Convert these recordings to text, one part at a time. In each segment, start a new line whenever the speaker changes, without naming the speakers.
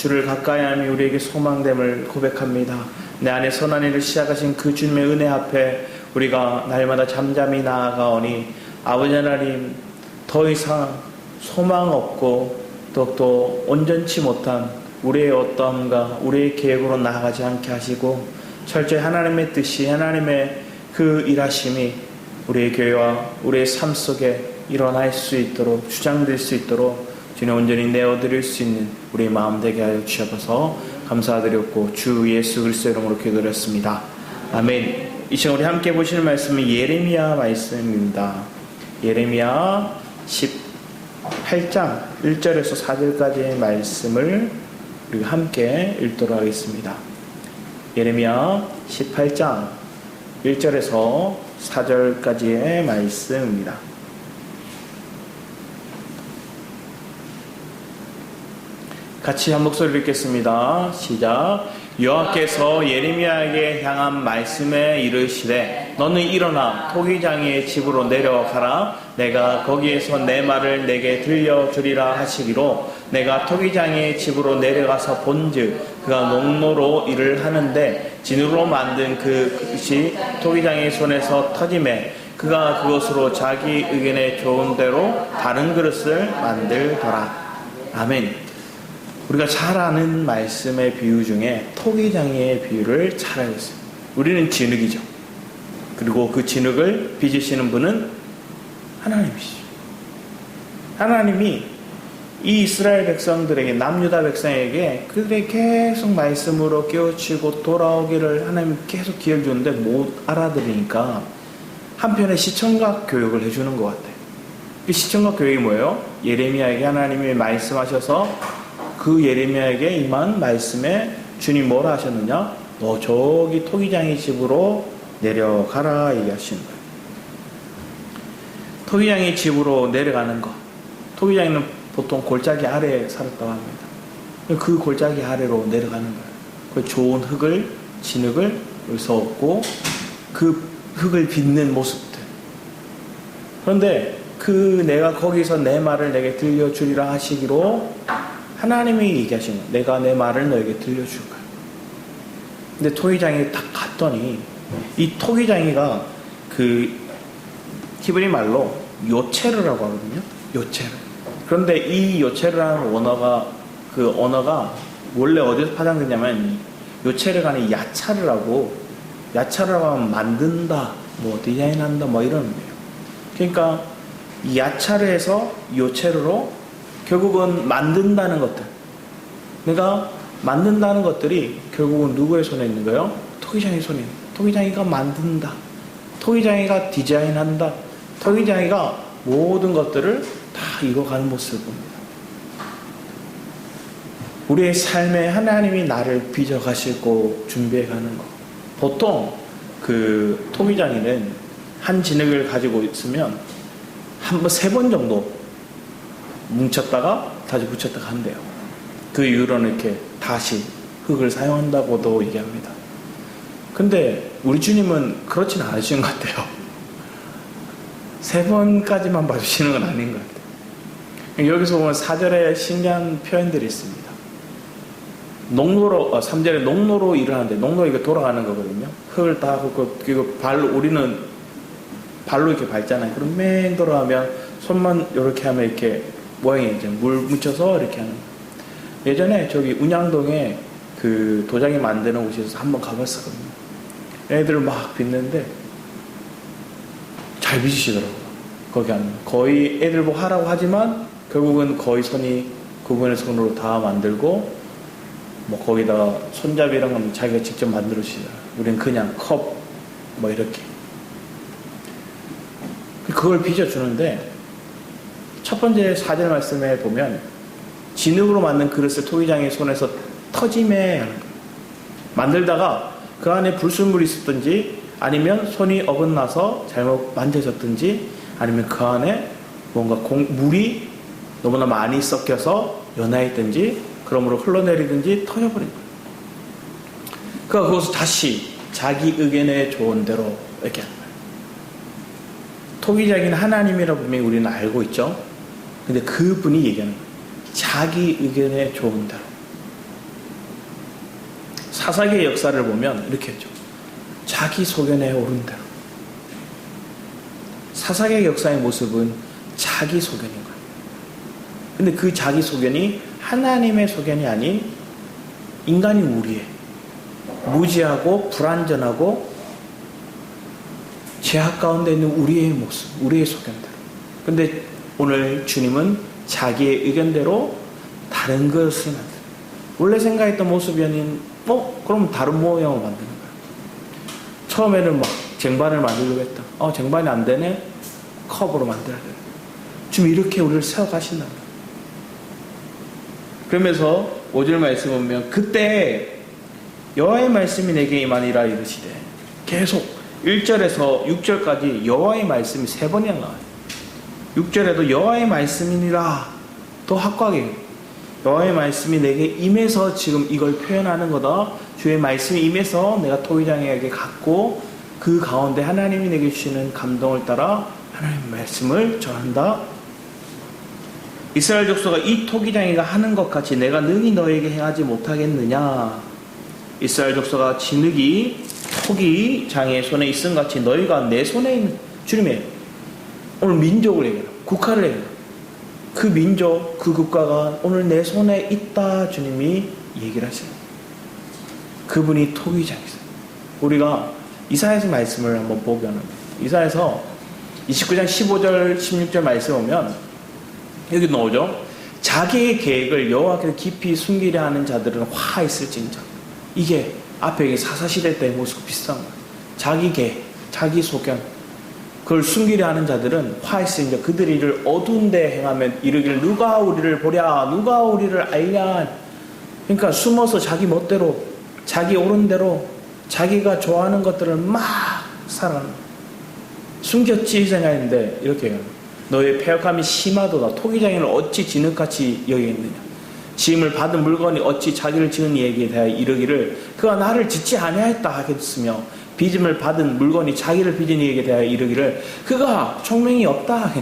주를 가까이함이 우리에게 소망됨을 고백합니다. 내 안에 선한 일을 시작하신 그 주님의 은혜 앞에 우리가 날마다 잠잠히 나아가오니 아버지 하나님, 더 이상 소망 없고 또 온전치 못한 우리의 어떠함과 우리의 계획으로 나아가지 않게 하시고 철저히 하나님의 뜻이, 하나님의 그 일하심이 우리의 교회와 우리의 삶 속에 일어날 수 있도록, 주장될 수 있도록 주님 온전히 내어드릴 수 있는 우리의 마음 되게 하여 주셔서 감사드렸고 주 예수 그리스도의 이름으로 기도드렸습니다. 아멘. 이 시간 우리 함께 보시는 말씀은 예레미야 말씀입니다. 예레미야 18장 1절에서 4절까지의 말씀을 우리 함께 읽도록 하겠습니다. 예레미야 18장 1절에서 4절까지의 말씀입니다. 같이 한 목소리로 읽겠습니다. 시작. 여호와께서 예레미야에게 향한 말씀에 이르시되 너는 일어나 토기장이의 집으로 내려가라. 내가 거기에서 내 말을 내게 들려주리라 하시기로 내가 토기장이의 집으로 내려가서 본즉 그가 농로로 일을 하는데 진으로 만든 그릇이 토기장의 손에서 터짐에 그가 그것으로 자기 의견에 좋은 대로 다른 그릇을 만들더라. 아멘. 우리가 잘 아는 말씀의 비유 중에 토기장이의 비유를 잘 알고 있습니다. 우리는 진흙이죠. 그리고 그 진흙을 빚으시는 분은 하나님이시죠. 하나님이 이 이스라엘 백성들에게, 남유다 백성에게 그들의 계속 말씀으로 깨우치고 돌아오기를 하나님 계속 기회를 주는데 못 알아들으니까 한편에 시청각 교육을 해주는 것 같아요. 그 시청각 교육이 뭐예요? 예레미야에게 하나님이 말씀하셔서 그 예레미야에게 임한 말씀에 주님 뭐라 하셨느냐? 너 저기 토기장의 집으로 내려가라 얘기하시는 거예요. 토기장의 집으로 내려가는 것. 토기장이는 보통 골짜기 아래에 살았다고 합니다. 그 골짜기 아래로 내려가는 거예요. 그 좋은 흙을, 진흙을 여기서 얻고 그 흙을 빚는 모습들. 그런데 그 내가 거기서 내 말을 내게 들려주리라 하시기로 하나님이 얘기하신 거예요. 내가 내 말을 너에게 들려줄 거야. 근데 토기장이 딱 갔더니 이 토기장이가 그 히브리 말로 요체르라고 하거든요. 요체르. 그런데 이 요체르라는 언어가 원래 어디서 파장됐냐면 요체르가 아닌 야차르라고 하면 만든다, 뭐 디자인한다, 뭐 이런 의미예요. 그러니까 이 야차르에서 요체르로 결국은 만든다는 것들. 그러니까 만든다는 것들이 결국은 누구의 손에 있는 거예요? 토기장의 손에 있는 거예요. 토기장이가 만든다. 토기장이가 디자인한다. 토기장이가 모든 것들을 다 이뤄가는 모습을 봅니다. 우리의 삶에 하나님이 나를 빚어가시고 준비해가는 것. 보통 그 토기장이는 한 진흙을 가지고 있으면 세 번 정도 뭉쳤다가 다시 붙였다가 한대요. 그 이후로는 이렇게 다시 흙을 사용한다고도 얘기합니다. 근데 우리 주님은 그렇지는 않으신 것 같아요. 세 번까지만 봐주시는 건 아닌 것 같아요. 여기서 보면 4절에 신기한 표현들이 있습니다. 3절에 농로로 일을 하는데, 농로 이거 돌아가는 거거든요. 흙을 다 흙고, 우리는 발로 이렇게 밟잖아요. 그럼 맹 돌아가면 손만 이렇게 하면 이렇게 모양이 이제 물 묻혀서 이렇게 하는 거예요. 예전에 저기 운양동에 그 도자기 만드는 곳에서 한번 가봤었거든요. 애들 막 빚는데 잘 빚으시더라고요. 거기 하면 거의 애들 뭐 하라고 하지만 결국은 거의 그분의 손으로 다 만들고 뭐 거기다가 손잡이 이런 건 자기가 직접 만들어 주시더라고요. 우린 그냥 컵 뭐 이렇게 그걸 빚어주는데 첫 번째 4절 말씀에 보면 진흙으로 만든 그릇을 토기장의 손에서 터짐에 만들다가 그 안에 불순물이 있었든지 아니면 손이 어긋나서 잘못 만져졌든지 아니면 그 안에 뭔가 물이 너무나 많이 섞여서 연화했든지 그러므로 흘러내리든지 터져버린 거예요. 그러니까 그것을 다시 자기 의견에 좋은 대로 이렇게 하는 거예요. 토기장인 하나님이라고 분명히 우리는 알고 있죠. 근데 그분이 얘기하는 거예요. 자기 의견에 좋은 대로. 사사기의 역사를 보면 이렇게 했죠. 자기 소견에 오른 대로. 사사기의 역사의 모습은 자기 소견인 거예요. 근데 그 자기 소견이 하나님의 소견이 아닌 인간이 우리의 무지하고 불완전하고 죄악 가운데 있는 우리의 모습, 우리의 소견대로. 근데 오늘 주님은 자기의 의견대로 다른 것을 만드는, 원래 생각했던 모습이 아닌 그럼 다른 모양을 만드는 거예요. 처음에는 막 쟁반을 만들려고 했다. 쟁반이 안 되네. 컵으로 만들어야 돼. 지금 이렇게 우리를 세워가신다. 그러면서 5절 말씀 보면 그때 여호와의 말씀이 내게 임하니라 이르시되, 계속 1절에서 6절까지 여호와의 말씀이 3번이나 나와요. 6절에도 여호와의 말씀이니라, 또 확고하게 여호와의 말씀이 내게 임해서 지금 이걸 표현하는 거다. 주의 말씀이 임해서 내가 토기장에게 갔고 그 가운데 하나님이 내게 주시는 감동을 따라 하나님의 말씀을 전한다. 이스라엘 족속가 이 토기장이가 하는 것 같이 내가 능히 너에게 행하지 못하겠느냐. 이스라엘 족속가 진흙이 토기장의 손에 있음 같이 너희가 내 손에 있는, 주님의 오늘 민족을 얘기해요. 국가를 얘기해요. 그 민족, 그 국가가 오늘 내 손에 있다. 주님이 얘기를 하세요. 그분이 토기장이세요. 우리가 이사야서 말씀을 한번 보게 합니다. 이사야서 29장 15절 16절 말씀 보면 여기 나오죠. 자기의 계획을 여호와께서 깊이 숨기려 하는 자들은 화 있을진저. 이게 앞에 사사시대 때의 모습과 비슷한 거예요. 자기 계획, 자기 소견, 그걸 숨기려 하는 자들은 화 있을진저. 그들이 이를 어두운 데 행하면 이르기를 누가 우리를 보랴, 누가 우리를 알랴. 그러니까 숨어서 자기 멋대로, 자기 옳은 대로 자기가 좋아하는 것들을 막 살아가는 거예요. 숨겼지 생각했는데 이렇게 해요. 너의 패역함이 심하도다. 토기장이를 어찌 진흙같이 여기겠느냐. 지음을 받은 물건이 어찌 자기를 지은 이에게 대하여 이르기를 그가 나를 짓지 아니하였다 하겠으며, 빚음을 받은 물건이 자기를 빚은 이에게 대하여 이르기를 그가 총명이 없다.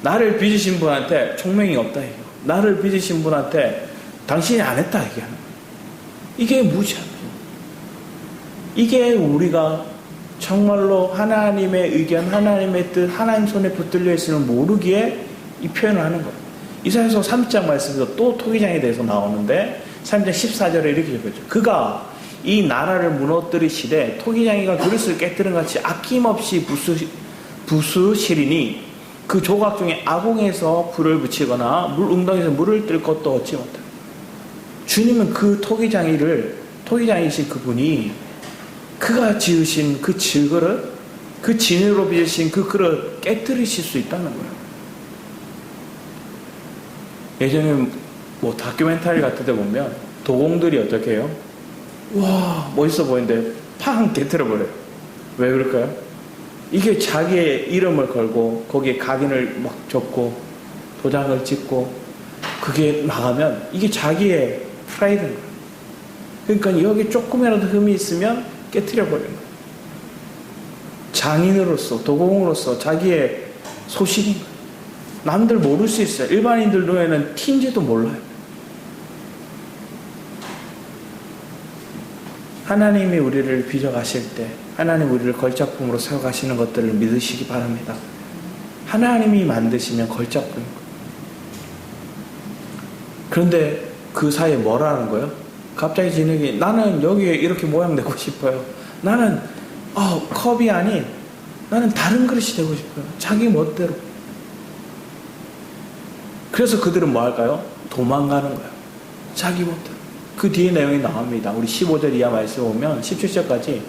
나를 빚으신 분한테 총명이 없다. 나를 빚으신 분한테 당신이 안 했다 얘기하는 거예요. 이게 무지한 거예요. 이게 우리가 정말로 하나님의 의견, 하나님의 뜻, 하나님 손에 붙들려 있으면 모르기에 이 표현을 하는 거예요. 이사야서 3장 말씀에서 또 토기장에 대해서 나오는데 3장 14절에 이렇게 적혀있죠. 그가 이 나라를 무너뜨리시되 토기장이가 그릇을 깨뜨린 같이 아낌없이 부수시리니 그 조각 중에 아궁에서 불을 붙이거나 물 웅덩이에서 물을 뜰 것도 얻지 못해. 주님은 그 토기장이신 그분이 그가 지으신 그 질그릇, 그 진으로 빚으신 그 그릇 깨뜨리실 수 있다는 거예요. 예전에 다큐멘터리 같은 데 보면 도공들이 어떻게 해요? 와, 멋있어 보이는데 팡 깨뜨려버려요. 왜 그럴까요? 이게 자기의 이름을 걸고 거기에 각인을 막 적고 도장을 찍고 그게 나가면 이게 자기의 프라이드인 거예요. 그러니까 여기 조금이라도 흠이 있으면 깨뜨려버리는 거예요. 장인으로서, 도공으로서 자기의 소실인 거예요. 남들 모를 수 있어요. 일반인들 눈에는 티인지도 몰라요. 하나님이 우리를 빚어가실 때 하나님 우리를 걸작품으로 세워가시는 것들을 믿으시기 바랍니다. 하나님이 만드시면 걸작품인 거예요. 그런데 그 사이에 뭐라는 거예요? 갑자기 진흙이 나는 여기에 이렇게 모양 내고 싶어요. 나는 컵이 아닌 나는 다른 그릇이 되고 싶어요. 자기 멋대로. 그래서 그들은 뭐 할까요? 도망가는 거예요. 자기 멋대로. 그 뒤에 내용이 나옵니다. 우리 15절 이하 말씀 보면 17절까지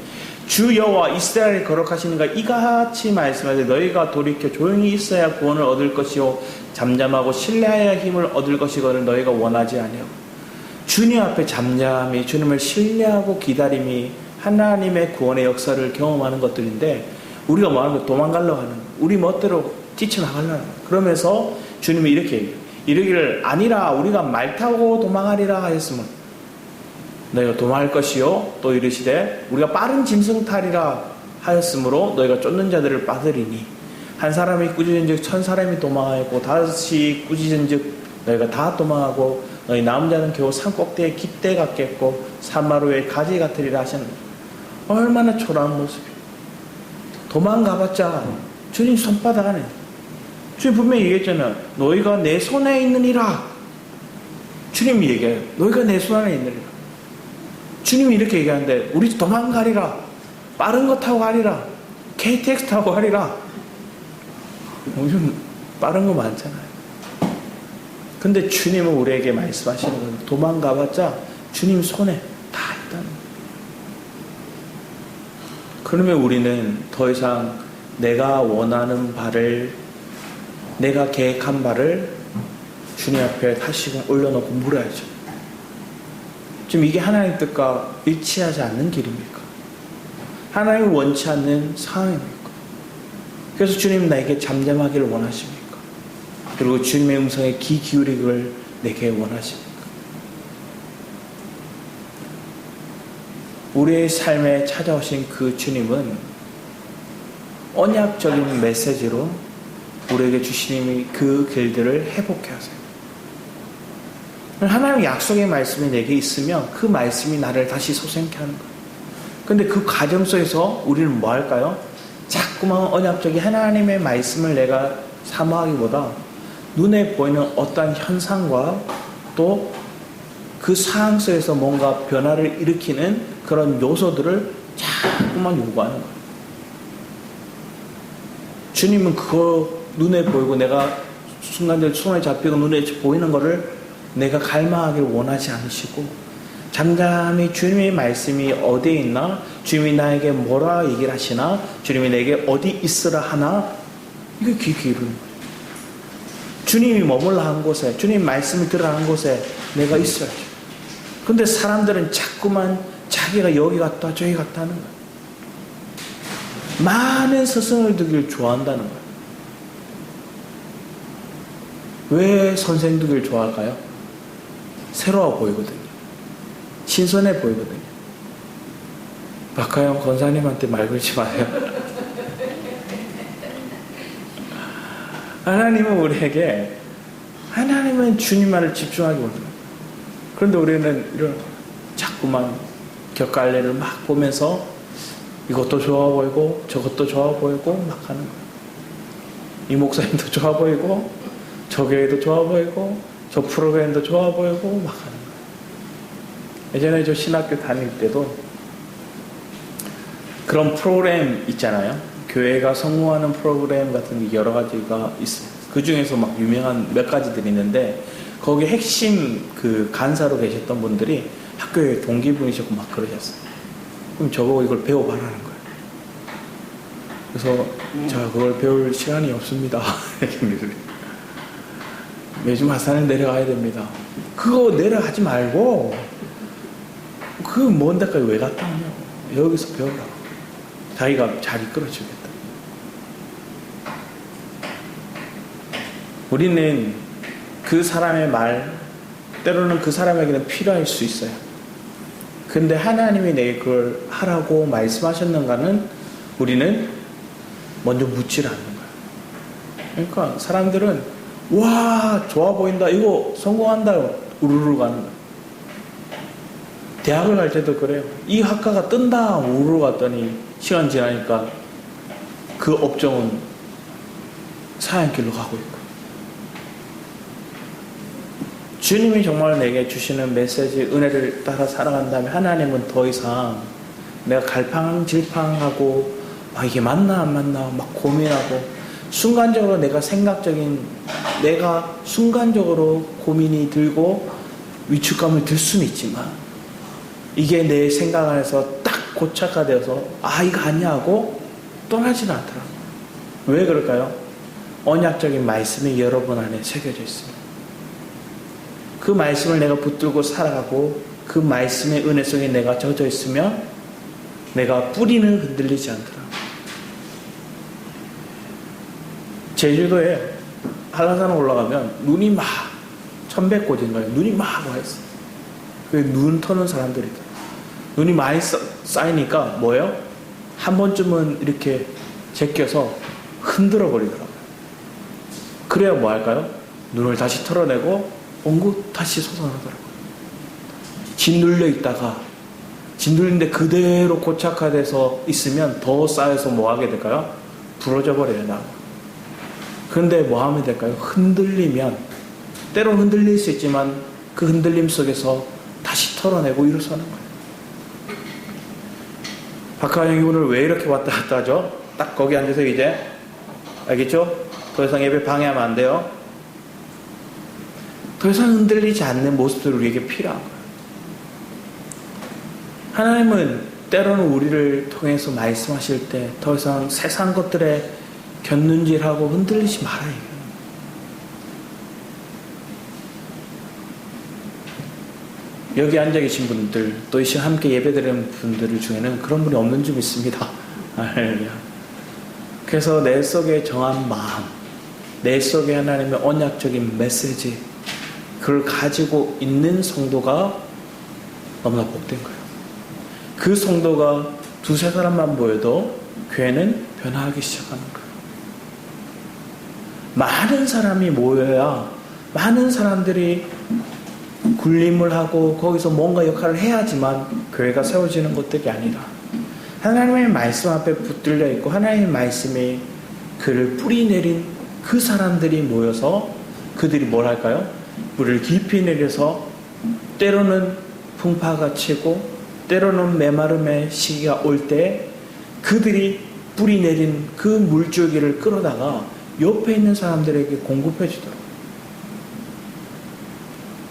주 여호와 이스라엘이 거룩하시는가 이같이 말씀하되 너희가 돌이켜 조용히 있어야 구원을 얻을 것이요 잠잠하고 신뢰하여야 힘을 얻을 것이거늘 너희가 원하지 아니하고. 주님 앞에 잠잠이, 주님을 신뢰하고 기다림이 하나님의 구원의 역사를 경험하는 것들인데 우리가 뭐 하는 거예요? 도망가려고 하는 거예요. 우리 멋대로 뛰쳐나가려고 하는 거예요. 그러면서 주님이 이렇게 얘기해요. 이르기를 아니라 우리가 말 타고 도망하리라 하였으면 너희가 도망할 것이요 또 이르시되 우리가 빠른 짐승 타리라 하였으므로 너희가 쫓는 자들을 빠뜨리니 한 사람이 꾸짖은즉 1000사람이 도망하였고 다시 꾸짖은즉 너희가 다 도망하고 너희 남은 자는 겨우 산 꼭대기에 깃대 같겠고 산마루에 가지 같으리라 하셨는데 얼마나 초라한 모습이에요. 도망가봤자 주님 손바닥 안에 주님 분명히 얘기했잖아요. 너희가 내 손에 있느니라. 주님이 얘기해요. 너희가 내 손 안에 있느니라. 주님이 이렇게 얘기하는데 우리 도망가리라. 빠른 거 타고 가리라. KTX 타고 가리라. 요즘 빠른 거 많잖아요. 근데 주님은 우리에게 말씀하시는 건 도망가봤자 주님 손에 다 있다는 거예요. 그러면 우리는 더 이상 내가 원하는 바를, 내가 계획한 바를 주님 앞에 다시금 올려놓고 물어야죠. 지금 이게 하나님의 뜻과 일치하지 않는 길입니까? 하나님을 원치 않는 상황입니까? 그래서 주님 나에게 잠잠하기를 원하십니까? 그리고 주님의 음성에 귀 기울이기를 내게 원하십니까? 우리의 삶에 찾아오신 그 주님은 언약적인 메시지로 우리에게 주시님이 그 길들을 회복해 하세요. 하나님의 약속의 말씀이 내게 있으면 그 말씀이 나를 다시 소생케 하는 거예요. 근데 그 과정 속에서 우리는 뭐 할까요? 자꾸만 언약적인 하나님의 말씀을 내가 사모하기보다 눈에 보이는 어떠한 현상과 또 그 상황 속에서 뭔가 변화를 일으키는 그런 요소들을 자꾸만 요구하는 거예요. 주님은 그거 눈에 보이고 내가 순간적으로 손에 잡히고 눈에 보이는 거를 내가 갈망하기를 원하지 않으시고 잠잠히 주님의 말씀이 어디에 있나, 주님이 나에게 뭐라 얘기를 하시나, 주님이 내게 어디 있으라 하나, 이거 귀 기울이는 거예요. 주님이 머물러 한 곳에, 주님 말씀을 들으라 한 곳에 내가 있어야죠. 근데 사람들은 자꾸만 자기가 여기 갔다 저기 갔다 하는 거예요. 많은 스승을 두기를 좋아한다는 거예요. 왜 선생 두기를 좋아할까요? 새로워 보이거든요. 신선해 보이거든요. 박하영 권사님한테 말 걸지 마요. 하나님은 우리에게, 하나님은 주님만을 집중하기 원합니다. 그런데 우리는 이런 자꾸만 격갈래를 막 보면서 이것도 좋아 보이고 저것도 좋아 보이고 막 하는 거예요. 이 목사님도 좋아 보이고 저 교회도 좋아 보이고 저 프로그램도 좋아 보이고 막 하는 거예요. 예전에 저 신학교 다닐 때도 그런 프로그램 있잖아요. 교회가 성공하는 프로그램 같은 게 여러 가지가 있어요. 그 중에서 막 유명한 몇 가지들이 있는데 거기 핵심 그 간사로 계셨던 분들이 학교에 동기분이셨고 막 그러셨어요. 그럼 저보고 이걸 배워봐라는 거예요. 그래서 제가 그걸 배울 시간이 없습니다. 매주 마산을 내려가야 됩니다. 그거 내려가지 말고 그 먼 데까지 왜 갔다 오냐고. 여기서 배우라고. 자기가 잘 이끌어주겠다. 우리는 그 사람의 말, 때로는 그 사람에게는 필요할 수 있어요. 근데 하나님이 내게 그걸 하라고 말씀하셨는가는 우리는 먼저 묻질 않는 거예요. 그러니까 사람들은 와 좋아 보인다, 이거 성공한다, 우르르 가는 거예요. 대학을 갈 때도 그래요. 이 학과가 뜬다, 우르르 갔더니 시간 지나니까 그 업종은 사양길로 가고 있고. 주님이 정말 내게 주시는 메시지, 은혜를 따라 살아간다면 하나님은 더 이상 내가 갈팡질팡하고 막 이게 맞나 안 맞나 막 고민하고 순간적으로 내가 순간적으로 고민이 들고 위축감을 들 수는 있지만 이게 내 생각 안에서 딱 고착화되어서 이거 아니야 하고 떠나지는 않더라고요. 왜 그럴까요? 언약적인 말씀이 여러분 안에 새겨져 있습니다. 그 말씀을 내가 붙들고 살아가고 그 말씀의 은혜 속에 내가 젖어 있으면 내가 뿌리는 흔들리지 않더라. 제주도에 한라산 올라가면 눈이 막 1100고지인가요? 눈이 막 와 있어. 그 눈 터는 사람들이 있다. 눈이 많이 쌓이니까 뭐예요? 한 번쯤은 이렇게 제껴서 흔들어 버리더라고요. 그래야 뭐 할까요? 눈을 다시 털어내고 옹긋 다시 솟아나더라고요. 짓눌려 있다가 짓눌린데 그대로 고착화돼서 있으면 더 쌓여서 뭐 하게 될까요? 부러져 버려요, 나무. 그런데 뭐 하면 될까요? 흔들리면, 때로는 흔들릴 수 있지만 그 흔들림 속에서 다시 털어내고 일어서는 거예요. 박하영이 오늘 왜 이렇게 왔다 갔다 하죠? 딱 거기 앉아서 이제, 알겠죠? 더 이상 예배 방해하면 안 돼요. 더 이상 흔들리지 않는 모습들이 우리에게 필요한 거예요. 하나님은 때로는 우리를 통해서 말씀하실 때 더 이상 세상 것들에 곁눈질하고 흔들리지 말아요. 여기 앉아 계신 분들, 또 이 시간 함께 예배드리는 분들 중에는 그런 분이 없는 줄 믿습니다. 할렐루야. 그래서 내 속에 정한 마음, 내 속에 하나님의 언약적인 메시지, 그걸 가지고 있는 성도가 너무나 복된 거예요. 그 성도가 두세 사람만 모여도 교회는 변화하기 시작하는 거예요. 많은 사람이 모여야 많은 사람들이 굴림을 하고 거기서 뭔가 역할을 해야지만 교회가 세워지는 것들이 아니라 하나님의 말씀 앞에 붙들려 있고 하나님의 말씀이 그를 뿌리내린 그 사람들이 모여서 그들이 뭘 할까요? 물을 깊이 내려서 때로는 풍파가 치고 때로는 메마름의 시기가 올 때 그들이 뿌리내린 그 물줄기를 끌어다가 옆에 있는 사람들에게 공급해 주더라고요.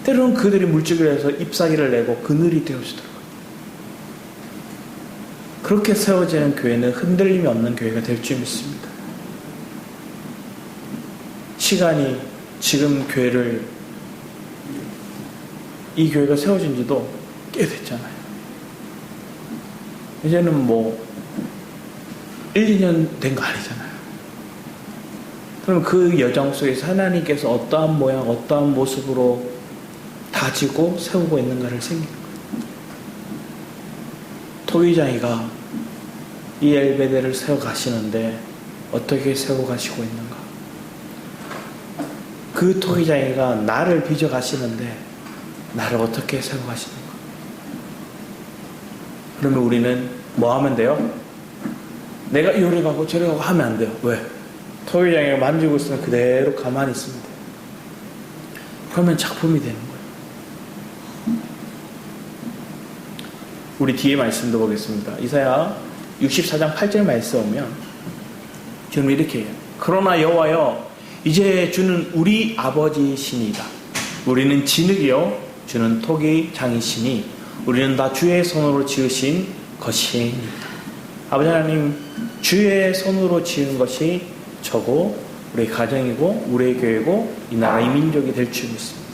때로는 그들이 물줄기를 해서 잎사귀를 내고 그늘이 되어주더라고요. 그렇게 세워지는 교회는 흔들림이 없는 교회가 될 줄 믿습니다. 시간이 지금 이 교회가 세워진 지도 꽤 됐잖아요. 이제는 뭐 1, 2년 된 거 아니잖아요. 그럼 그 여정 속에서 하나님께서 어떠한 모양, 어떠한 모습으로 다지고 세우고 있는가를 생기는 거예요. 토기장이가 이 엘베데를 세워가시는데 어떻게 세워가시고 있는가? 그 토기장이가 나를 빚어가시는데 나를 어떻게 세워가시는가? 그러면 우리는 뭐 하면 돼요? 내가 이리 가고 저리 가고 하면 안 돼요. 왜? 토기장이가 만지고 있으면 그대로 가만히 있으면 돼요. 그러면 작품이 되는 거예요. 우리 뒤에 말씀도 보겠습니다. 이사야 64장 8절 말씀 오면 지금 이렇게 해요. 그러나 여호와여 이제 주는 우리 아버지시니이다. 우리는 진흙이요 주는 토기장이시니 우리는 다 주의 손으로 지으신 것이니이다. 아버지 하나님, 주의 손으로 지은 것이 저고 우리의 가정이고 우리의 교회고 이 나라 이 민족이 될 줄 믿습니다.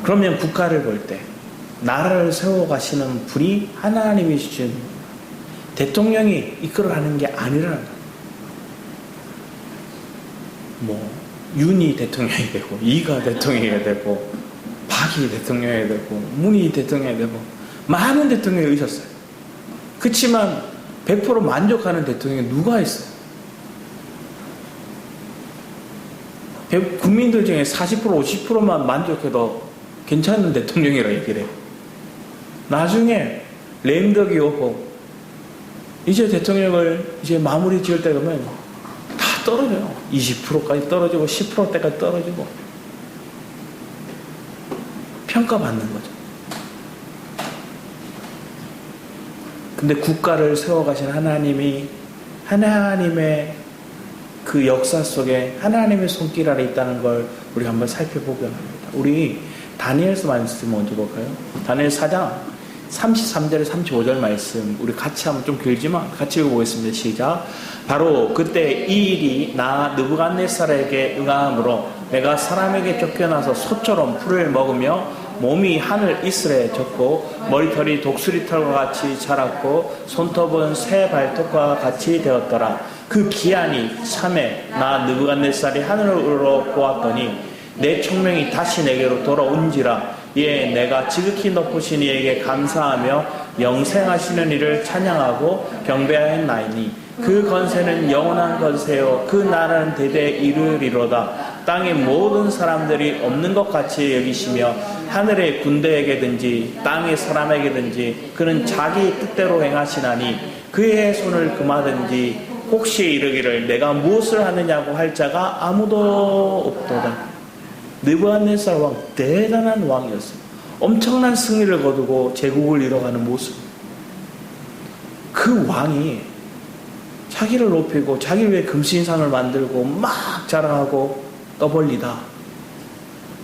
그러면 국가를 볼 때 나라를 세워가시는 분이 하나님이 주신 대통령이 이끌어가는 게 아니라는 거예요. 뭐 윤이 대통령이 되고 이가 대통령이 되고 박이 대통령이 되고 문이 대통령이 되고 많은 대통령이 있었어요. 그렇지만 100% 만족하는 대통령이 누가 있어요? 국민들 중에 40% 50%만 만족해도 괜찮은 대통령이라 얘기를 해요. 나중에 램덕이 오고 이제 대통령을 이제 마무리 지을 때 가면 다 떨어져요. 20%까지 떨어지고 10%대까지 떨어지고 평가받는 거죠. 근데 국가를 세워가신 하나님이 하나님의 그 역사 속에 하나님의 손길 아래 있다는 걸 우리가 한번 살펴보기 합니다. 우리 다니엘서 말씀 먼저 볼까요? 다니엘 4장 33절 35절 말씀 우리 같이 한번 좀 길지만 같이 읽어보겠습니다. 시작. 바로 그때 이 일이 나 느부갓네살에게 응하므로 내가 사람에게 쫓겨나서 소처럼 풀을 먹으며 몸이 하늘 이슬에 젖고 머리털이 독수리털과 같이 자랐고 손톱은 새 발톱과 같이 되었더라. 그 기한이 참에 나 느부갓네살이 하늘으로 보았더니 내 총명이 다시 내게로 돌아온지라. 예, 내가 지극히 높으신 이에게 감사하며 영생하시는 이를 찬양하고 경배하였나이니 그 건세는 영원한 건세요 그 나라는 대대 이르리로다. 땅의 모든 사람들이 없는 것 같이 여기시며 하늘의 군대에게든지 땅의 사람에게든지 그는 자기 뜻대로 행하시나니 그의 손을 금하든지 혹시 이르기를 내가 무엇을 하느냐고 할 자가 아무도 없도다. 느부갓네살 왕 대단한 왕이었어요. 엄청난 승리를 거두고 제국을 이뤄가는 모습. 그 왕이 자기를 높이고 자기를 위해 금신상을 만들고 막 자랑하고 떠벌리다.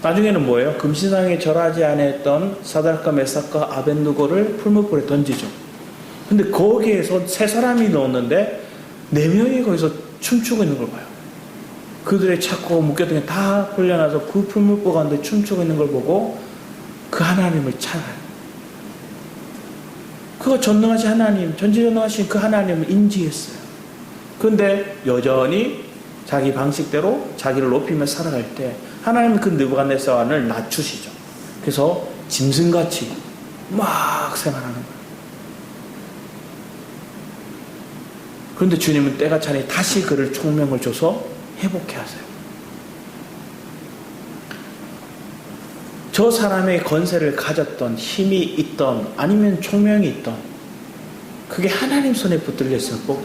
나중에는 뭐예요? 금신상에 절하지 않았던 사드락과 메삭과 아벳느고를 풀무불에 던지죠. 근데 거기에서 세 사람이 넣었는데 4명이 거기서 춤추고 있는 걸 봐요. 그들의 찾고 묶였던 게 다 풀려나서 그 풀무불 가운데 춤추고 있는 걸 보고 그 하나님을 찬양해요. 그거 전능하신 하나님, 전지전능하신 그 하나님을 인지했어요. 그런데 여전히 자기 방식대로 자기를 높이며 살아갈 때 하나님은 그 느부갓네살 왕을 낮추시죠. 그래서 짐승같이 막 생활하는 거예요. 그런데 주님은 때가 차니 다시 그를 총명을 줘서 회복해 하세요. 저 사람의 권세를 가졌던 힘이 있던 아니면 총명이 있던 그게 하나님 손에 붙들려 있었고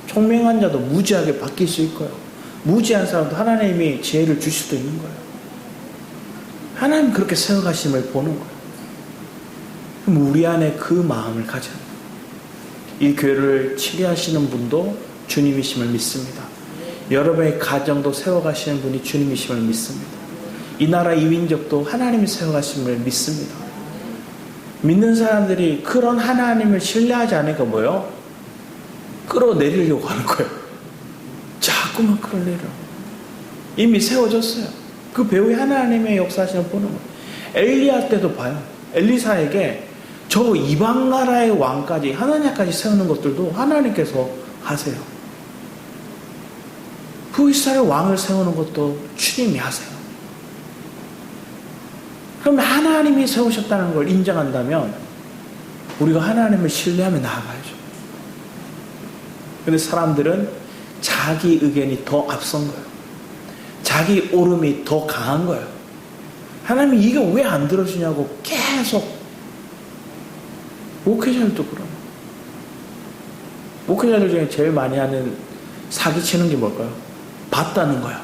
총명한 자도 무지하게 바뀔 수 있고요. 무지한 사람도 하나님이 지혜를 줄 수도 있는 거예요. 하나님 그렇게 세워가심을 보는 거예요. 그럼 우리 안에 그 마음을 가져야 돼요. 이 교회를 치료하시는 분도 주님이심을 믿습니다. 여러분의 가정도 세워가시는 분이 주님이심을 믿습니다. 이 나라 이 민족도 하나님이 세워가심을 믿습니다. 믿는 사람들이 그런 하나님을 신뢰하지 않으니까 뭐예요? 끌어내리려고 하는 거예요. 자꾸만 끌어내려. 이미 세워졌어요. 그 배후에 하나님의 역사하시는 보는 거예요. 엘리야 때도 봐요. 엘리사에게 저 이방 나라의 왕까지 하나냐까지 세우는 것들도 하나님께서 하세요. 이스라엘 왕을 세우는 것도 주님이 하세요. 그러면 하나님이 세우셨다는 걸 인정한다면 우리가 하나님을 신뢰하며 나아가야죠. 그런데 사람들은 자기 의견이 더 앞선 거예요. 자기 오름이 더 강한 거예요. 하나님이 이게 왜 안 들어주냐고 계속. 목회자들도 그래요. 목회자들 중에 제일 많이 하는 사기치는 게 뭘까요? 봤다는 거야.